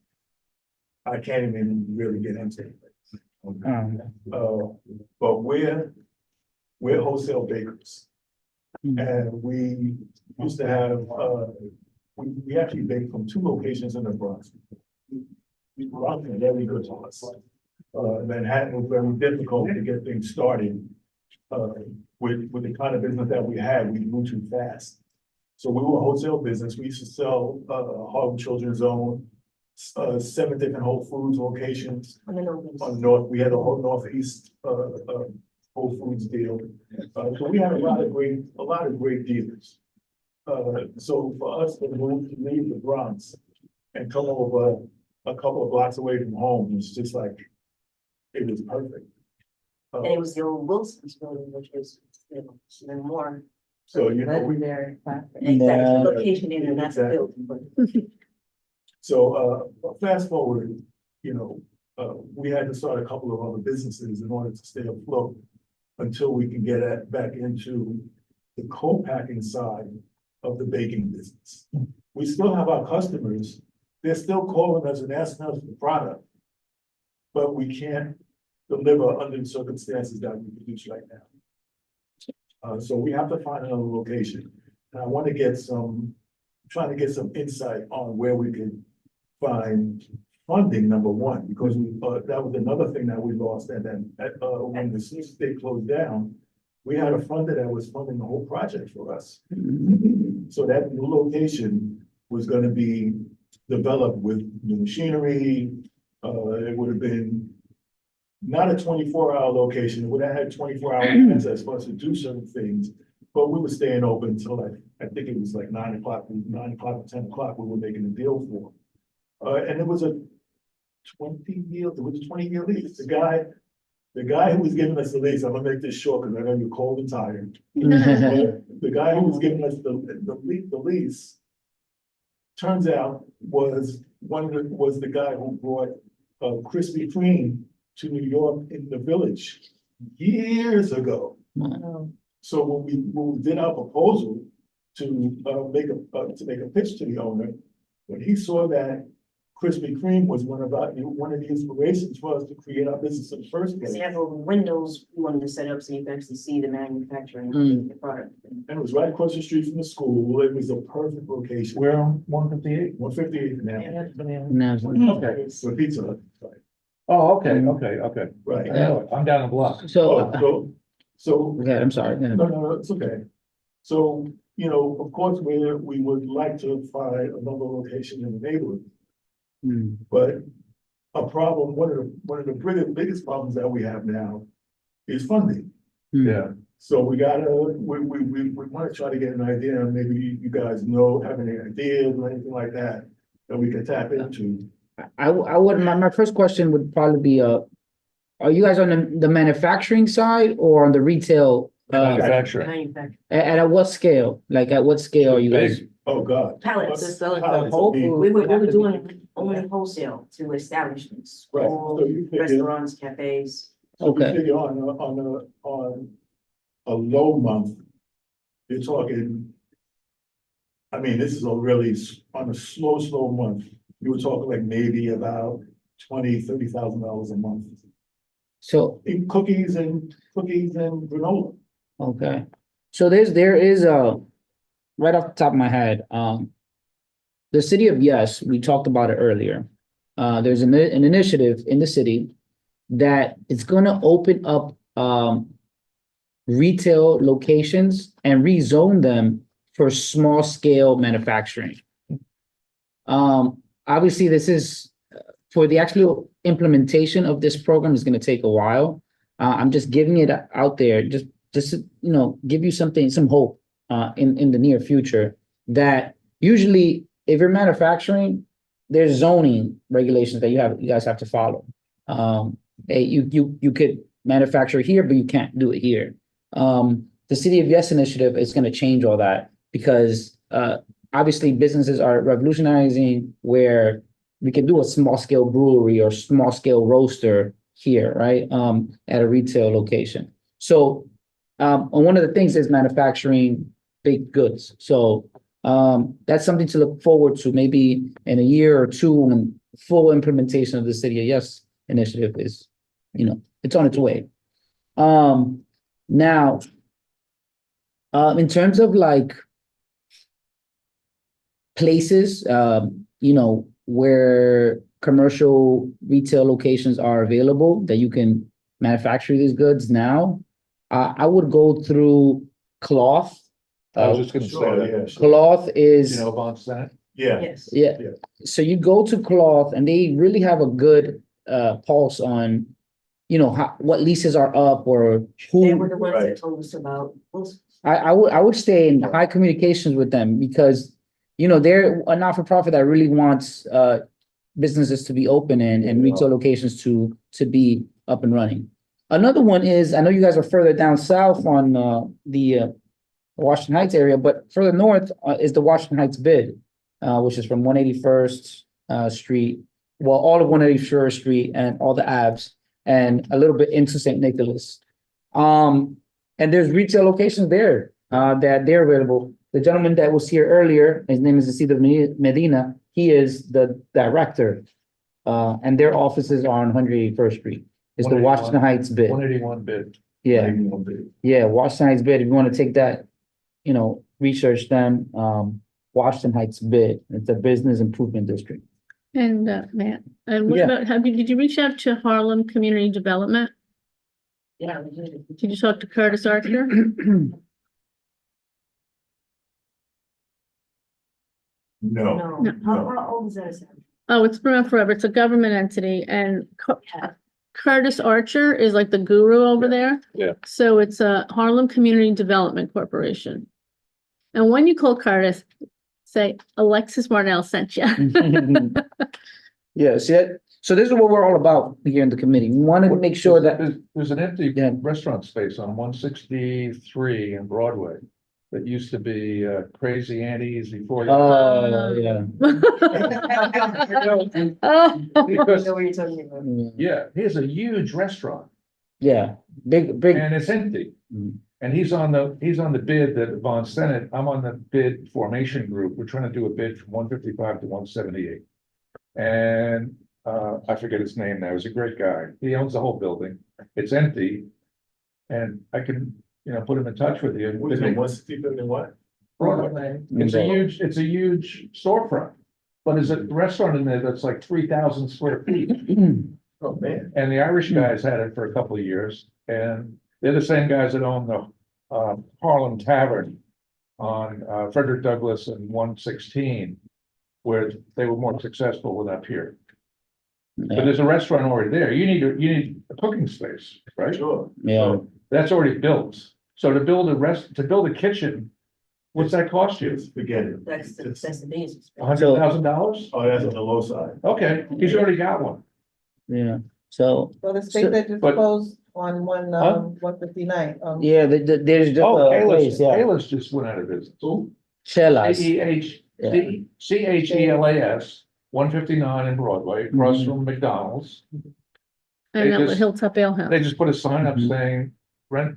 Speaker 12: I can't even really get into it. But we're wholesale bakers. And we used to have, we actually bake from 2 locations in the Bronx. Bronx is very good to us. Manhattan was very difficult to get things started. With the kind of business that we had, we grew too fast. So we were a wholesale business. We used to sell, Harlem Children's Zone, 7 different Whole Foods locations. On North, we had a whole Northeast, Whole Foods deal. So we had a lot of great dealers. So for us to leave the Bronx and come over a couple of blocks away from home, was just like, it was perfect.
Speaker 10: And it was the old Wilson's building, which was, even more.
Speaker 12: So, you know,
Speaker 2: Legendary.
Speaker 10: Exactly,
Speaker 1: Yeah.
Speaker 10: location in, and that's the building, but.
Speaker 12: So, fast forward, you know, we had to start a couple of other businesses in order to stay afloat until we can get back into the co-packing side of the baking business. We still have our customers. They're still calling us and asking us for product, but we can't deliver under the circumstances that we produce right now. So we have to find another location. And I want to get trying to get some insight on where we can find funding, number one, because that was another thing that we lost. And then when the state closed down, we had a funder that was funding the whole project for us. So that new location was going to be developed with new machinery. It would have been not a 24-hour location. It would have had 24-hour access for us to do certain things, but we were staying open until like, I think it was like 9 o'clock or 10 o'clock, we were making a deal for. And it was a 20-year lease. The guy who was giving us the lease, I'm gonna make this short because I know you're cold and tired. The guy who was giving us the lease, turns out was the guy who brought Krispy Kreme to New York in the Village years ago. So when we did our proposal to make a pitch to the owner, when he saw that Krispy Kreme was one of the inspirations for us to create our business in the first place.
Speaker 10: Example, windows, we wanted to set up so you can actually see the manufacturing of the product.
Speaker 12: And it was right across the street from the school. It was a perfect location.
Speaker 8: We're on 158.
Speaker 12: 158 now.
Speaker 8: Okay.
Speaker 12: So Pizza Hut.
Speaker 8: Oh, okay.
Speaker 12: Right.
Speaker 1: Yeah.
Speaker 8: I'm down the block.
Speaker 1: So,
Speaker 12: So
Speaker 1: yeah, I'm sorry.
Speaker 12: No, it's okay. So, you know, of course, we would like to find another location in the neighborhood. But one of the biggest problems that we have now is funding.
Speaker 8: Yeah.
Speaker 12: So we want to try to get an idea, and maybe you guys have any ideas or anything like that we can tap into.
Speaker 1: I would, my first question would probably be, are you guys on the manufacturing side or on the retail?
Speaker 8: Manufacturing.
Speaker 1: At what scale? Like, at what scale are you guys?
Speaker 12: Oh, God.
Speaker 10: Pallets.
Speaker 2: Just selling
Speaker 12: Pallets,
Speaker 2: the whole
Speaker 12: I mean,
Speaker 2: food.
Speaker 10: We were doing only wholesale to establishments,
Speaker 12: Right, so
Speaker 10: schools,
Speaker 12: you figure-
Speaker 10: restaurants, cafes.
Speaker 12: So we
Speaker 1: Okay.
Speaker 12: figure on a low month, you're talking. I mean, this is on a slow month, you were talking like maybe about $20,000-$30,000 a month
Speaker 1: So,
Speaker 12: in cookies and granola.
Speaker 1: okay. So there is right off the top of my head, the city of Yes, we talked about it earlier. There's an initiative in the city that it's gonna open up retail locations and rezone them for small scale manufacturing. Obviously, this is for the actual implementation of this program is gonna take a while. I'm just giving it out there, just you know, give you some hope in the near future that usually if you're manufacturing, there's zoning regulations that you guys have to follow. You could manufacture here, but you can't do it here. The City of Yes initiative is going to change all that because obviously businesses are revolutionizing where we can do a small scale brewery or small scale roaster here, right? At a retail location. So one of the things is manufacturing baked goods. So that's something to look forward to maybe in a year or two when full implementation of the City of Yes initiative is you know, it's on its way. Now, in terms of like places, you know, where commercial retail locations are available that you can manufacture these goods now, I would go through Cloth.
Speaker 8: I was just gonna say
Speaker 12: Sure,
Speaker 8: that.
Speaker 12: yeah, sure.
Speaker 1: Cloth is.
Speaker 8: You know, Von Senate?
Speaker 12: Yeah.
Speaker 10: Yes.
Speaker 1: Yeah,
Speaker 12: Yeah.
Speaker 1: so you go to Cloth and they really have a good pulse on, you know, how, what leases are up or
Speaker 10: They were
Speaker 1: who.
Speaker 10: the ones
Speaker 12: Right.
Speaker 10: that told us about.
Speaker 1: I would stay in high communications with them because, you know, they're a not-for-profit that really wants businesses to be open and retail locations to be up and running. Another one is, I know you guys are further down south on the Washington Heights area, but further north is the Washington Heights bid, which is from 181st Street, well, all of 181st Street and all the Aves, and a little bit into St. Nicholas. And there's retail locations there that they're available. The gentleman that was here earlier, his name is Isidro Medina, he is the director. And their offices are on 181st Street. It's the
Speaker 8: 181.
Speaker 1: Washington Heights bid.
Speaker 8: 181 bid.
Speaker 1: Yeah, yeah, Washington Heights bid. If you want to take that, you know, research them, Washington Heights bid. It's a business improvement district.
Speaker 3: And Matt, and what
Speaker 1: Yeah.
Speaker 3: about, did you reach out to Harlem Community Development?
Speaker 10: Yeah. we did.
Speaker 3: Did you talk to Curtis Archer?
Speaker 12: No.
Speaker 10: No, how old is that?
Speaker 3: Oh, it's been around forever. It's a government entity and Curtis Archer is like the guru over there.
Speaker 8: Yeah.
Speaker 3: So it's a Harlem Community Development Corporation. And when you call Curtis, say Alexis Marnell sent you.
Speaker 1: Yeah, see that? So this is what we're all about here in the committee. We wanted to make sure that,
Speaker 8: There's an empty
Speaker 1: Yeah.
Speaker 8: restaurant space on 163 in Broadway that used to be Crazy Annie's before.
Speaker 1: yeah.
Speaker 3: Oh,
Speaker 8: Because,
Speaker 10: know what you're talking about.
Speaker 8: yeah, here's a huge restaurant
Speaker 1: Yeah, big,
Speaker 8: and it's empty.
Speaker 1: Mhm.
Speaker 8: And he's on the bid that Von Senate, I'm on the bid formation group. We're trying to do a bid from 155 to 178. And I forget his name now. He's a great guy. He owns the whole building. It's empty. And I can, you know, put him in touch with you.
Speaker 12: What's it, what's deeper than what?
Speaker 8: Broadway. It's a huge storefront. But there's a restaurant in there that's like 3,000 square feet.
Speaker 12: Oh, man.
Speaker 8: And the Irish guys had it for a couple of years, and they're the same guys that own the Harlem Tavern on Frederick Douglass and 116, where they were more successful than up here. But there's a restaurant already there. You need a cooking space, right?
Speaker 12: Sure.
Speaker 1: Yeah.
Speaker 8: That's already built. So to build a kitchen, what's that cost you?
Speaker 12: Forget it.
Speaker 10: That's the business.
Speaker 8: $100,000?
Speaker 12: Oh, that's on the low side.
Speaker 8: Okay, he's already got one.
Speaker 1: Yeah, so,
Speaker 2: So the space that just
Speaker 8: but-
Speaker 2: closed on one,
Speaker 8: Huh?
Speaker 2: 159.
Speaker 1: yeah, there's just
Speaker 8: Oh,
Speaker 1: a place,
Speaker 8: Kayla's,
Speaker 1: yeah.
Speaker 8: Kayla's just went out of business.
Speaker 1: Shellas.
Speaker 8: CHELAS, 159 in Broadway, across from McDonald's.
Speaker 3: and
Speaker 8: They
Speaker 3: that
Speaker 8: just-
Speaker 3: Hilltop Ale House.
Speaker 8: They just put a sign up
Speaker 1: Mhm.
Speaker 8: saying rent,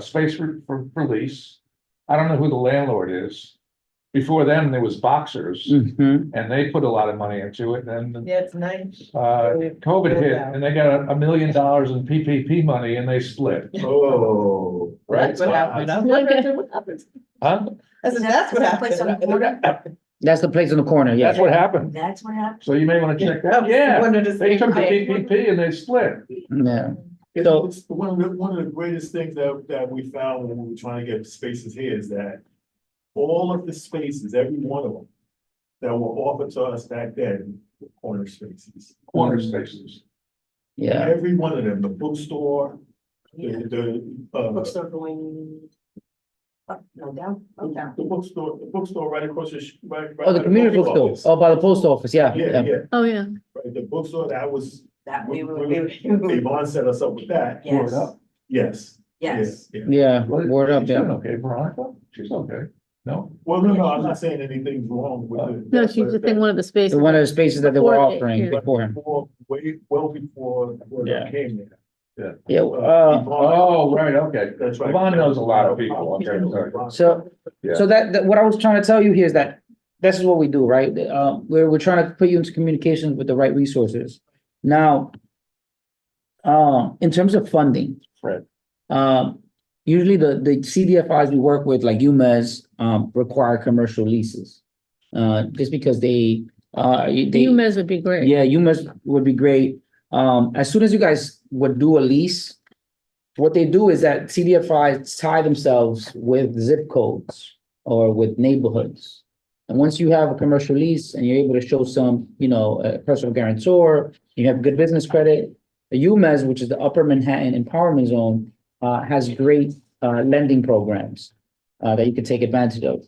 Speaker 8: space for lease. I don't know who the landlord is. Before them, there was Boxers,
Speaker 1: Mhm.
Speaker 8: and they put a lot of money into it, and then
Speaker 2: Yeah, it's nice.
Speaker 8: COVID hit, and they got $1 million in PPP money, and they split,
Speaker 12: Oh.
Speaker 8: right?
Speaker 2: That's what happened. What happened?
Speaker 8: Huh?
Speaker 2: That's what
Speaker 10: Place on the
Speaker 2: happened.
Speaker 10: corner?
Speaker 1: That's the place in the corner, yeah.
Speaker 8: That's what happened.
Speaker 10: That's what happened.
Speaker 8: So you may want to check that.
Speaker 2: I
Speaker 8: Yeah,
Speaker 2: wondered the
Speaker 8: they
Speaker 2: same
Speaker 8: took the
Speaker 2: thing.
Speaker 8: PPP and they split.
Speaker 1: Yeah,
Speaker 12: It's,
Speaker 1: So-
Speaker 12: it's one of the greatest things that we found when we were trying to get spaces here is that all of the spaces, every one of them, that were offered to us back then, were corner spaces.
Speaker 8: Corner spaces.
Speaker 1: yeah.
Speaker 12: Every one of them, the bookstore, the
Speaker 10: Bookstore going up, no, down, up, down.
Speaker 12: the bookstore right across the, right.
Speaker 1: Oh, the community
Speaker 12: post
Speaker 1: bookstore,
Speaker 12: office.
Speaker 1: oh, by the post office, yeah,
Speaker 12: Yeah,
Speaker 1: yeah.
Speaker 12: yeah,
Speaker 3: Oh, yeah.
Speaker 12: right, the bookstore, that was,
Speaker 10: That
Speaker 12: Yvonne set us up with that.
Speaker 8: Word up.
Speaker 12: Yes.
Speaker 10: Yes.
Speaker 12: Yeah.
Speaker 1: Yeah,
Speaker 8: Well,
Speaker 1: word up,
Speaker 8: she's doing
Speaker 1: yeah.
Speaker 8: okay, Veronica, she's okay. No?
Speaker 12: Well, no, I'm not saying anything's wrong with it.
Speaker 3: No, she's just in one of the spaces.
Speaker 1: One of the spaces that they were
Speaker 3: Before they-
Speaker 1: offering
Speaker 3: yeah.
Speaker 1: before him.
Speaker 12: Well before
Speaker 1: Yeah.
Speaker 12: I came there.
Speaker 1: Yeah,
Speaker 12: Yvonne-
Speaker 8: Oh, right, okay.
Speaker 12: That's right.
Speaker 8: Yvonne knows a lot of people, okay, sorry.
Speaker 1: so,
Speaker 8: Yeah.
Speaker 1: so that, what I was trying to tell you here is that this is what we do, right? We're trying to put you into communications with the right resources. Now, In terms of funding,
Speaker 8: Fred.
Speaker 1: usually the CDFIs we work with, like UMES, require commercial leases. Just because they.
Speaker 3: UMES would be great.
Speaker 1: Yeah, UMES would be great. As soon as you guys would do a lease, what they do is that CDFIs tie themselves with zip codes or with neighborhoods. And once you have a commercial lease and you're able to show some, a personal guarantor, you have good business credit, the UMES, which is the Upper Manhattan Empowerment Zone, has great lending programs that you can take advantage of.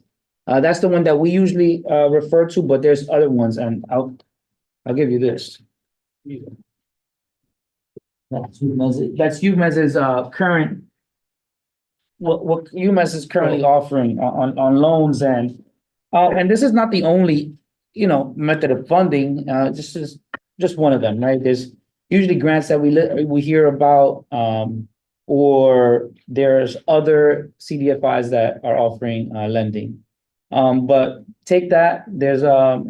Speaker 1: That's the one that we usually refer to, but there's other ones, and I'll give you this. That's UMES's current. What UMES is currently offering on loans, and this is not the only method of funding. This is just one of them, right? There's usually grants that we hear about, or there's other CDFIs that are offering lending. But take that. There's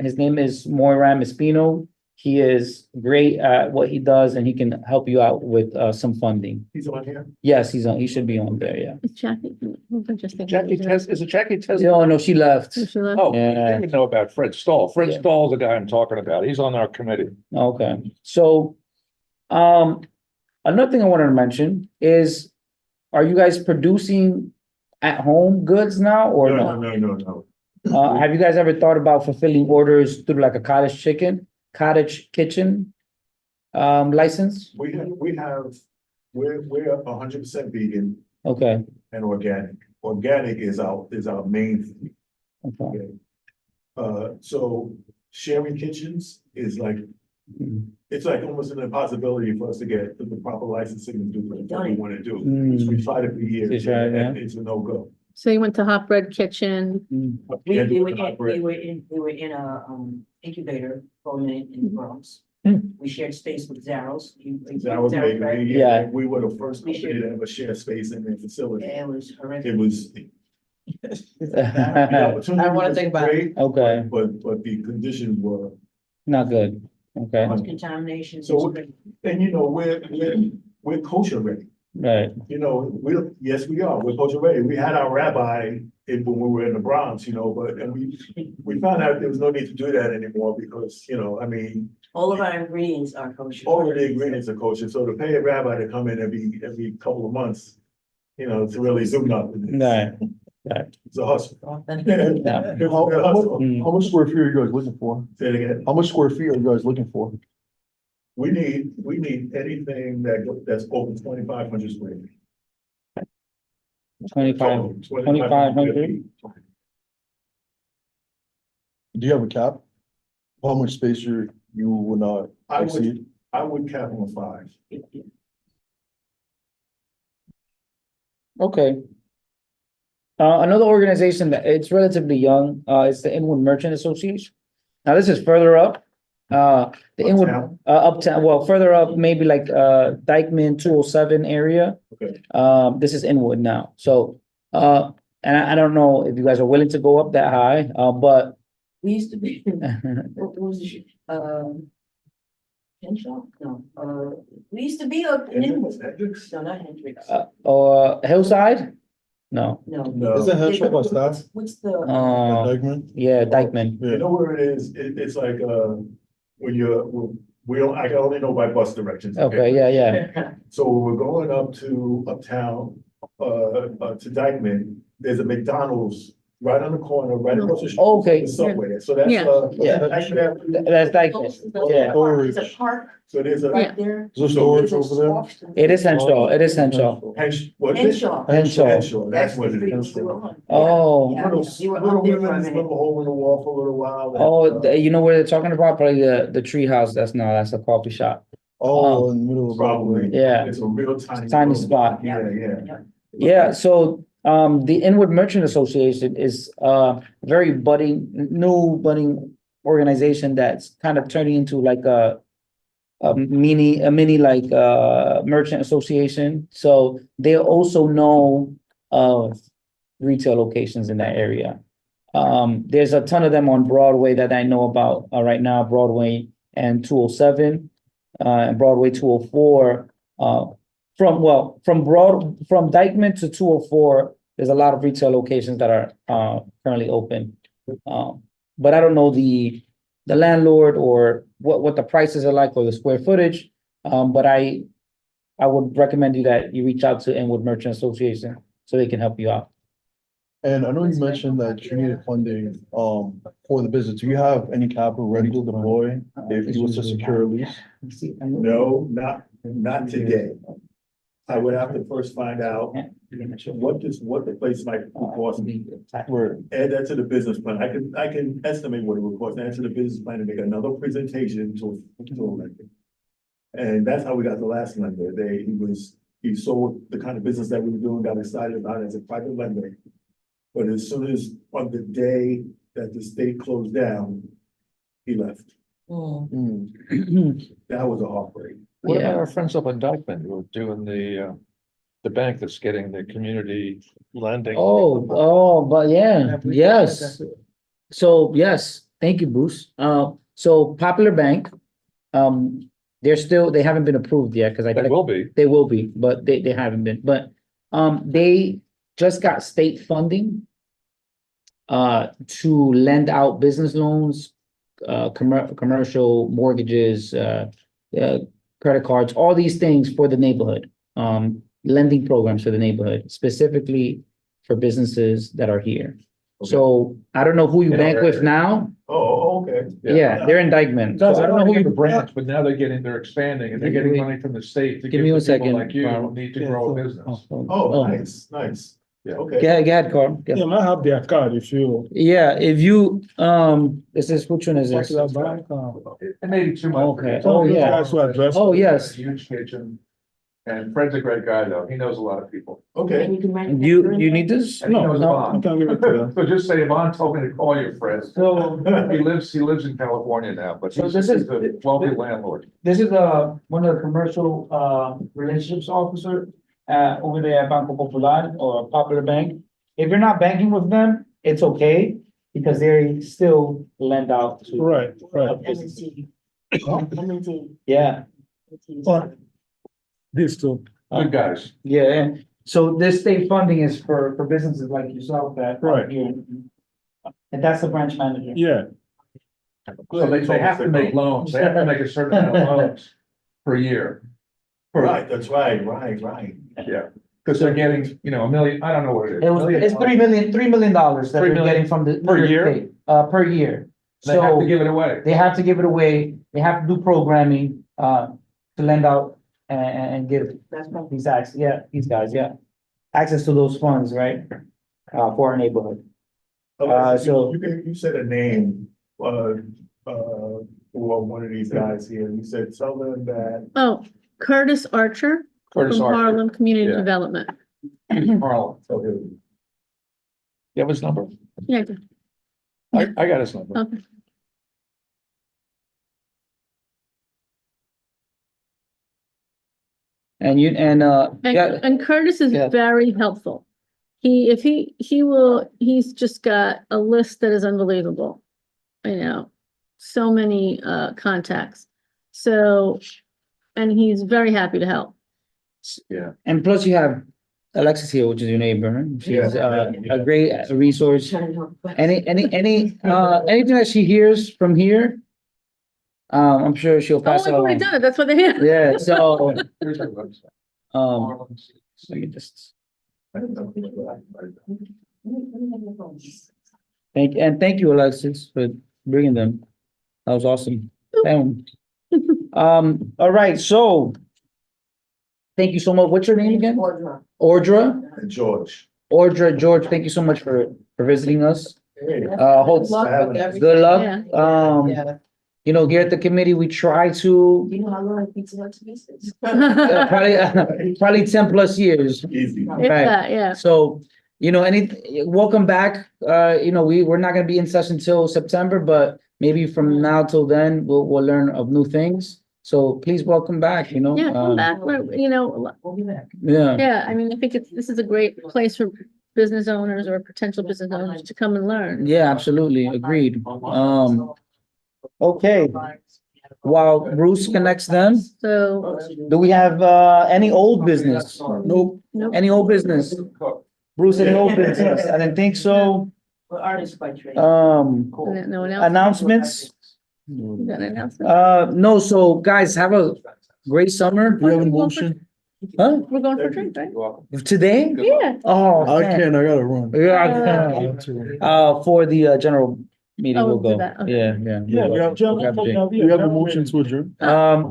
Speaker 1: his name is Moiram Espino. He is great at what he does, and he can help you out with some funding.
Speaker 12: He's on here?
Speaker 1: Yes, he's on. He should be on there. Yeah.
Speaker 3: It's Jackie. Just thinking.
Speaker 8: Jackie Test, is it Jackie Test?
Speaker 1: No, she left.
Speaker 3: She left?
Speaker 8: Oh,
Speaker 1: Yeah.
Speaker 8: I didn't know about Fred Stahl. Fred
Speaker 1: Yeah.
Speaker 8: Stahl's the guy I'm talking about. He's on our committee.
Speaker 1: Okay. So, another thing I wanted to mention is, are you guys producing at home goods now or no?
Speaker 12: No.
Speaker 1: Have you guys ever thought about fulfilling orders through like a cottage kitchen license?
Speaker 12: We're 100% vegan
Speaker 1: Okay,
Speaker 12: and organic. Organic is our main thing.
Speaker 1: okay.
Speaker 12: So sharing kitchens is like,
Speaker 1: Mm.
Speaker 12: it's like almost an impossibility for us to get the proper licensing and do what we want to do.
Speaker 1: Mm.
Speaker 12: We tried it for years,
Speaker 1: You tried, yeah.
Speaker 12: and it's a no-go.
Speaker 3: So you went to Hot Bread Kitchen.
Speaker 10: We
Speaker 12: Can't do
Speaker 10: were
Speaker 12: it hot
Speaker 10: in,
Speaker 12: bread.
Speaker 10: we were in a, incubator for a minute in the Bronx.
Speaker 1: Mm.
Speaker 10: We shared space with Zaros.
Speaker 12: That was
Speaker 10: Zaros,
Speaker 12: big.
Speaker 10: right?
Speaker 1: Yeah.
Speaker 12: We were the first
Speaker 10: We
Speaker 12: company
Speaker 10: should-
Speaker 12: to ever share space in their facility.
Speaker 10: It was horrific.
Speaker 12: It was.
Speaker 2: I wanna think about it.
Speaker 1: Okay,
Speaker 12: But the conditions were,
Speaker 1: not good. Okay,
Speaker 10: Cross contamination.
Speaker 12: So- and we're kosher ready.
Speaker 1: right.
Speaker 12: Yes, we are. We're kosher ready. We had our rabbi when we were in the Bronx, but we found out there was no need to do that anymore because,
Speaker 10: All of our ingredients are kosher.
Speaker 12: all of the ingredients are kosher. So to pay a rabbi to come in every couple of months, to really zoom up.
Speaker 1: Right, right.
Speaker 12: It's a hustle.
Speaker 1: Yeah.
Speaker 12: It's a hustle.
Speaker 1: Mm.
Speaker 6: How much square feet are you guys looking for?
Speaker 12: Say it again.
Speaker 6: How much square feet are you guys looking for?
Speaker 12: We need anything that's over 2,500 square feet.
Speaker 1: 2,500.
Speaker 6: Do you have a cap? How much space you will not
Speaker 12: I
Speaker 6: exceed?
Speaker 12: would cap on 5.
Speaker 1: Okay. Another organization that it's relatively young, is the Inwood Merchant Association. Now, this is further up. The Inwood,
Speaker 12: Uptown?
Speaker 1: uptown, well, further up, maybe like, Dykeman 207 area.
Speaker 12: Okay.
Speaker 1: This is Inwood now. So, and I don't know if you guys are willing to go up that high, but
Speaker 10: We used to be, what was it, Henshaw? No, we used to be up in Inwood.
Speaker 12: Hendricks?
Speaker 10: No, not Hendricks.
Speaker 1: or Hillside? No,
Speaker 10: No.
Speaker 12: No.
Speaker 6: Isn't Henshaw by staff?
Speaker 10: What's the?
Speaker 6: Dykeman?
Speaker 1: yeah, Dykeman.
Speaker 12: You know where it is? It's like, I can only know by bus directions.
Speaker 1: Okay, yeah.
Speaker 12: So when we're going up to uptown, to Dykeman, there's a McDonald's right on the corner, right across the street.
Speaker 1: Oh, okay.
Speaker 12: The subway, so that's,
Speaker 3: Yeah.
Speaker 1: Yeah.
Speaker 12: Dykeman Avenue.
Speaker 1: That's Dykeman, yeah.
Speaker 10: It's a park
Speaker 12: So there's a.
Speaker 10: right there.
Speaker 6: Is there storage over there?
Speaker 1: It is Henshaw, it is Henshaw.
Speaker 12: What is it?
Speaker 10: Henshaw.
Speaker 1: Henshaw.
Speaker 12: Henshaw, that's what it is.
Speaker 1: Oh,
Speaker 10: Yeah,
Speaker 12: Little,
Speaker 10: you were
Speaker 12: little
Speaker 10: up there for a
Speaker 12: women's
Speaker 10: minute.
Speaker 12: little hole in the wall for a little while.
Speaker 1: you know where they're talking about? Probably the tree house. That's a coffee shop.
Speaker 6: Oh, in the middle of.
Speaker 12: Probably.
Speaker 1: Yeah.
Speaker 12: It's a real tiny.
Speaker 1: Tiny
Speaker 12: little-
Speaker 1: spot.
Speaker 12: Yeah.
Speaker 1: Yeah, so the Inwood Merchant Association is a very new budding organization that's kind of turning into like a mini like merchant association. So they also know of retail locations in that area. There's a ton of them on Broadway that I know about right now, Broadway and 207, and Broadway 204. from Dykeman to 204, there's a lot of retail locations that are currently open. But I don't know the landlord or what the prices are like or the square footage. But I would recommend that you reach out to Inwood Merchant Association so they can help you out.
Speaker 6: And I know you mentioned that you needed funding, for the business. Do you have any capital ready to deploy if you was to secure a lease?
Speaker 12: No, not today. I would have to first find out what the place might cost me.
Speaker 6: Right.
Speaker 12: Add that to the business plan. I can estimate what it would cost, add to the business plan and make another presentation to a lender. And that's how we got the last lender. He sold the kind of business that we were doing, got excited about it as a private lender. But as soon as on the day that the state closed down, he left. That was a heartbreak.
Speaker 8: What
Speaker 1: Yeah.
Speaker 8: about our friends up in Dykeman who are doing the bank that's getting the community lending?
Speaker 1: But yeah, yes. So, yes, thank you, Bruce. So Popular Bank, they haven't been approved yet, because
Speaker 8: They will be.
Speaker 1: they will be, but they haven't been, but, they just got state funding to lend out business loans, commercial mortgages, credit cards, all these things for the neighborhood. Lending programs for the neighborhood, specifically for businesses that are here. So I don't know who you bank with now.
Speaker 12: Oh, okay.
Speaker 1: Yeah, they're in Dykeman.
Speaker 8: So
Speaker 1: So
Speaker 8: I don't know who you branch, but now they're expanding and they're getting money from the state to
Speaker 1: Give
Speaker 8: give
Speaker 1: me
Speaker 8: to
Speaker 1: one
Speaker 8: people
Speaker 1: second,
Speaker 8: like you who
Speaker 1: Carl.
Speaker 8: need to grow a business.
Speaker 12: Oh, nice.
Speaker 8: Yeah.
Speaker 12: Okay.
Speaker 1: Go ahead, Carl.
Speaker 4: Yeah, I have their card if you.
Speaker 1: Yeah, if you, this is, which one is this?
Speaker 4: Popular Bank,
Speaker 8: And maybe too much.
Speaker 1: Okay. Oh, yeah.
Speaker 4: That's what address.
Speaker 1: Oh, yes.
Speaker 8: Huge kitchen. And Fred's a great guy though. He knows a lot of people.
Speaker 12: Okay.
Speaker 10: And you can write.
Speaker 1: You need this?
Speaker 8: And he knows
Speaker 1: No.
Speaker 4: I
Speaker 8: Yvonne.
Speaker 4: can give it to them.
Speaker 8: So just say Yvonne told me to call you, Fred.
Speaker 1: So
Speaker 8: He lives in California now, but
Speaker 1: So
Speaker 8: he's
Speaker 1: this
Speaker 8: he's
Speaker 1: is-
Speaker 8: a wealthy landlord.
Speaker 1: this is one of the commercial relationships officer over there at Banco Popular or Popular Bank. If you're not banking with them, it's okay, because they still lend out to.
Speaker 4: Right.
Speaker 10: M&T. M&T.
Speaker 1: Yeah,
Speaker 4: These two.
Speaker 8: Good guys.
Speaker 1: yeah, and so this state funding is for businesses like yourself that are
Speaker 4: Right.
Speaker 1: here. And that's the branch manager.
Speaker 4: Yeah,
Speaker 8: So they have to make loans. They have to make a certain amount of loans per year.
Speaker 12: Right, that's right.
Speaker 8: Yeah, because they're getting, $1 million, I don't know what it is.
Speaker 1: It's $3 million that
Speaker 8: $3
Speaker 1: they're
Speaker 8: million
Speaker 1: getting from the.
Speaker 8: per year?
Speaker 1: state, per year.
Speaker 8: They have
Speaker 1: So
Speaker 8: to give it away.
Speaker 1: they have to give it away, they have to do programming, to lend out and give
Speaker 10: That's right.
Speaker 1: these these guys, access to those funds, right? For our neighborhood. So-
Speaker 12: You said a name, for one of these guys here. You said tell them that.
Speaker 3: Oh, Curtis Archer
Speaker 8: Curtis
Speaker 3: from
Speaker 8: Archer.
Speaker 3: Harlem Community
Speaker 8: Yeah.
Speaker 3: Development.
Speaker 8: Harlan.
Speaker 12: Oh, here.
Speaker 8: You have his number?
Speaker 3: Yeah,
Speaker 8: I got his number.
Speaker 3: okay.
Speaker 1: And
Speaker 3: And Curtis is
Speaker 1: Yeah.
Speaker 3: very helpful. He's just got a list that is unbelievable. So many contacts. So, and he's very happy to help.
Speaker 8: Yeah.
Speaker 1: and plus you have Alexis here, which is your neighbor. She's a great resource. Anything that she hears from here, I'm sure she'll
Speaker 3: Oh,
Speaker 1: pass
Speaker 3: we've
Speaker 1: it
Speaker 3: already
Speaker 1: along.
Speaker 3: done it. That's what they have.
Speaker 1: Yeah, so,
Speaker 8: Here's our website.
Speaker 1: let me just, thank you, Alexis, for bringing them. That was awesome. All right, so thank you so much. What's your name again? Ordra?
Speaker 12: George.
Speaker 1: George, thank you so much for visiting us.
Speaker 12: Hey.
Speaker 1: Hope,
Speaker 2: Luck with everything.
Speaker 1: good luck.
Speaker 3: Yeah.
Speaker 2: Yeah.
Speaker 1: Here at the committee, we try to,
Speaker 10: You know how long pizza Hut's business?
Speaker 1: probably 10+ years.
Speaker 12: Easy.
Speaker 3: If
Speaker 1: Right.
Speaker 3: that, yeah.
Speaker 1: So, welcome back. We're not gonna be in session till September, but maybe from now till then, we'll learn of new things. So please welcome back,
Speaker 3: Yeah, come back,
Speaker 10: We'll be back.
Speaker 1: Yeah,
Speaker 3: yeah, I mean, I think this is a great place for business owners or potential business owners to come and learn.
Speaker 1: yeah, absolutely, agreed. Okay. while Bruce connects them,
Speaker 3: So,
Speaker 1: do we have, any old business? Nope.
Speaker 3: nope.
Speaker 1: Any old business? Bruce, any old business? I didn't think so.
Speaker 3: No announcement.
Speaker 1: Announcements?
Speaker 3: You got an announcement?
Speaker 1: No, so guys, have a great summer.
Speaker 3: We have a motion?
Speaker 1: Huh?
Speaker 3: We're going for a drink, right?
Speaker 1: Today?
Speaker 3: Yeah.
Speaker 1: Oh, man.
Speaker 6: I gotta run.
Speaker 1: Yeah, I can. For the, general meeting,
Speaker 3: Oh,
Speaker 1: we'll
Speaker 3: we'll do
Speaker 1: go.
Speaker 3: that, okay.
Speaker 1: Yeah.
Speaker 4: Yeah, we have.
Speaker 6: We have a motion to adjourn.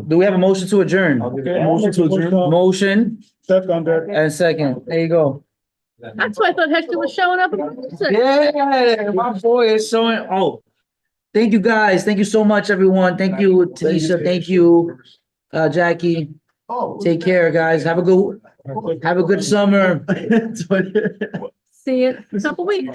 Speaker 1: Do we have a motion to adjourn?
Speaker 4: Motion to adjourn.
Speaker 1: Motion
Speaker 4: Seconded.
Speaker 1: and second. There you go.
Speaker 3: That's why I thought Hector was showing up.
Speaker 1: Yeah, my boy is showing. Oh, thank you guys. Thank you so much, everyone. Thank you, Tanisha. Thank you, Jackie. Take care, guys. Have a good summer.
Speaker 3: See you in a couple weeks.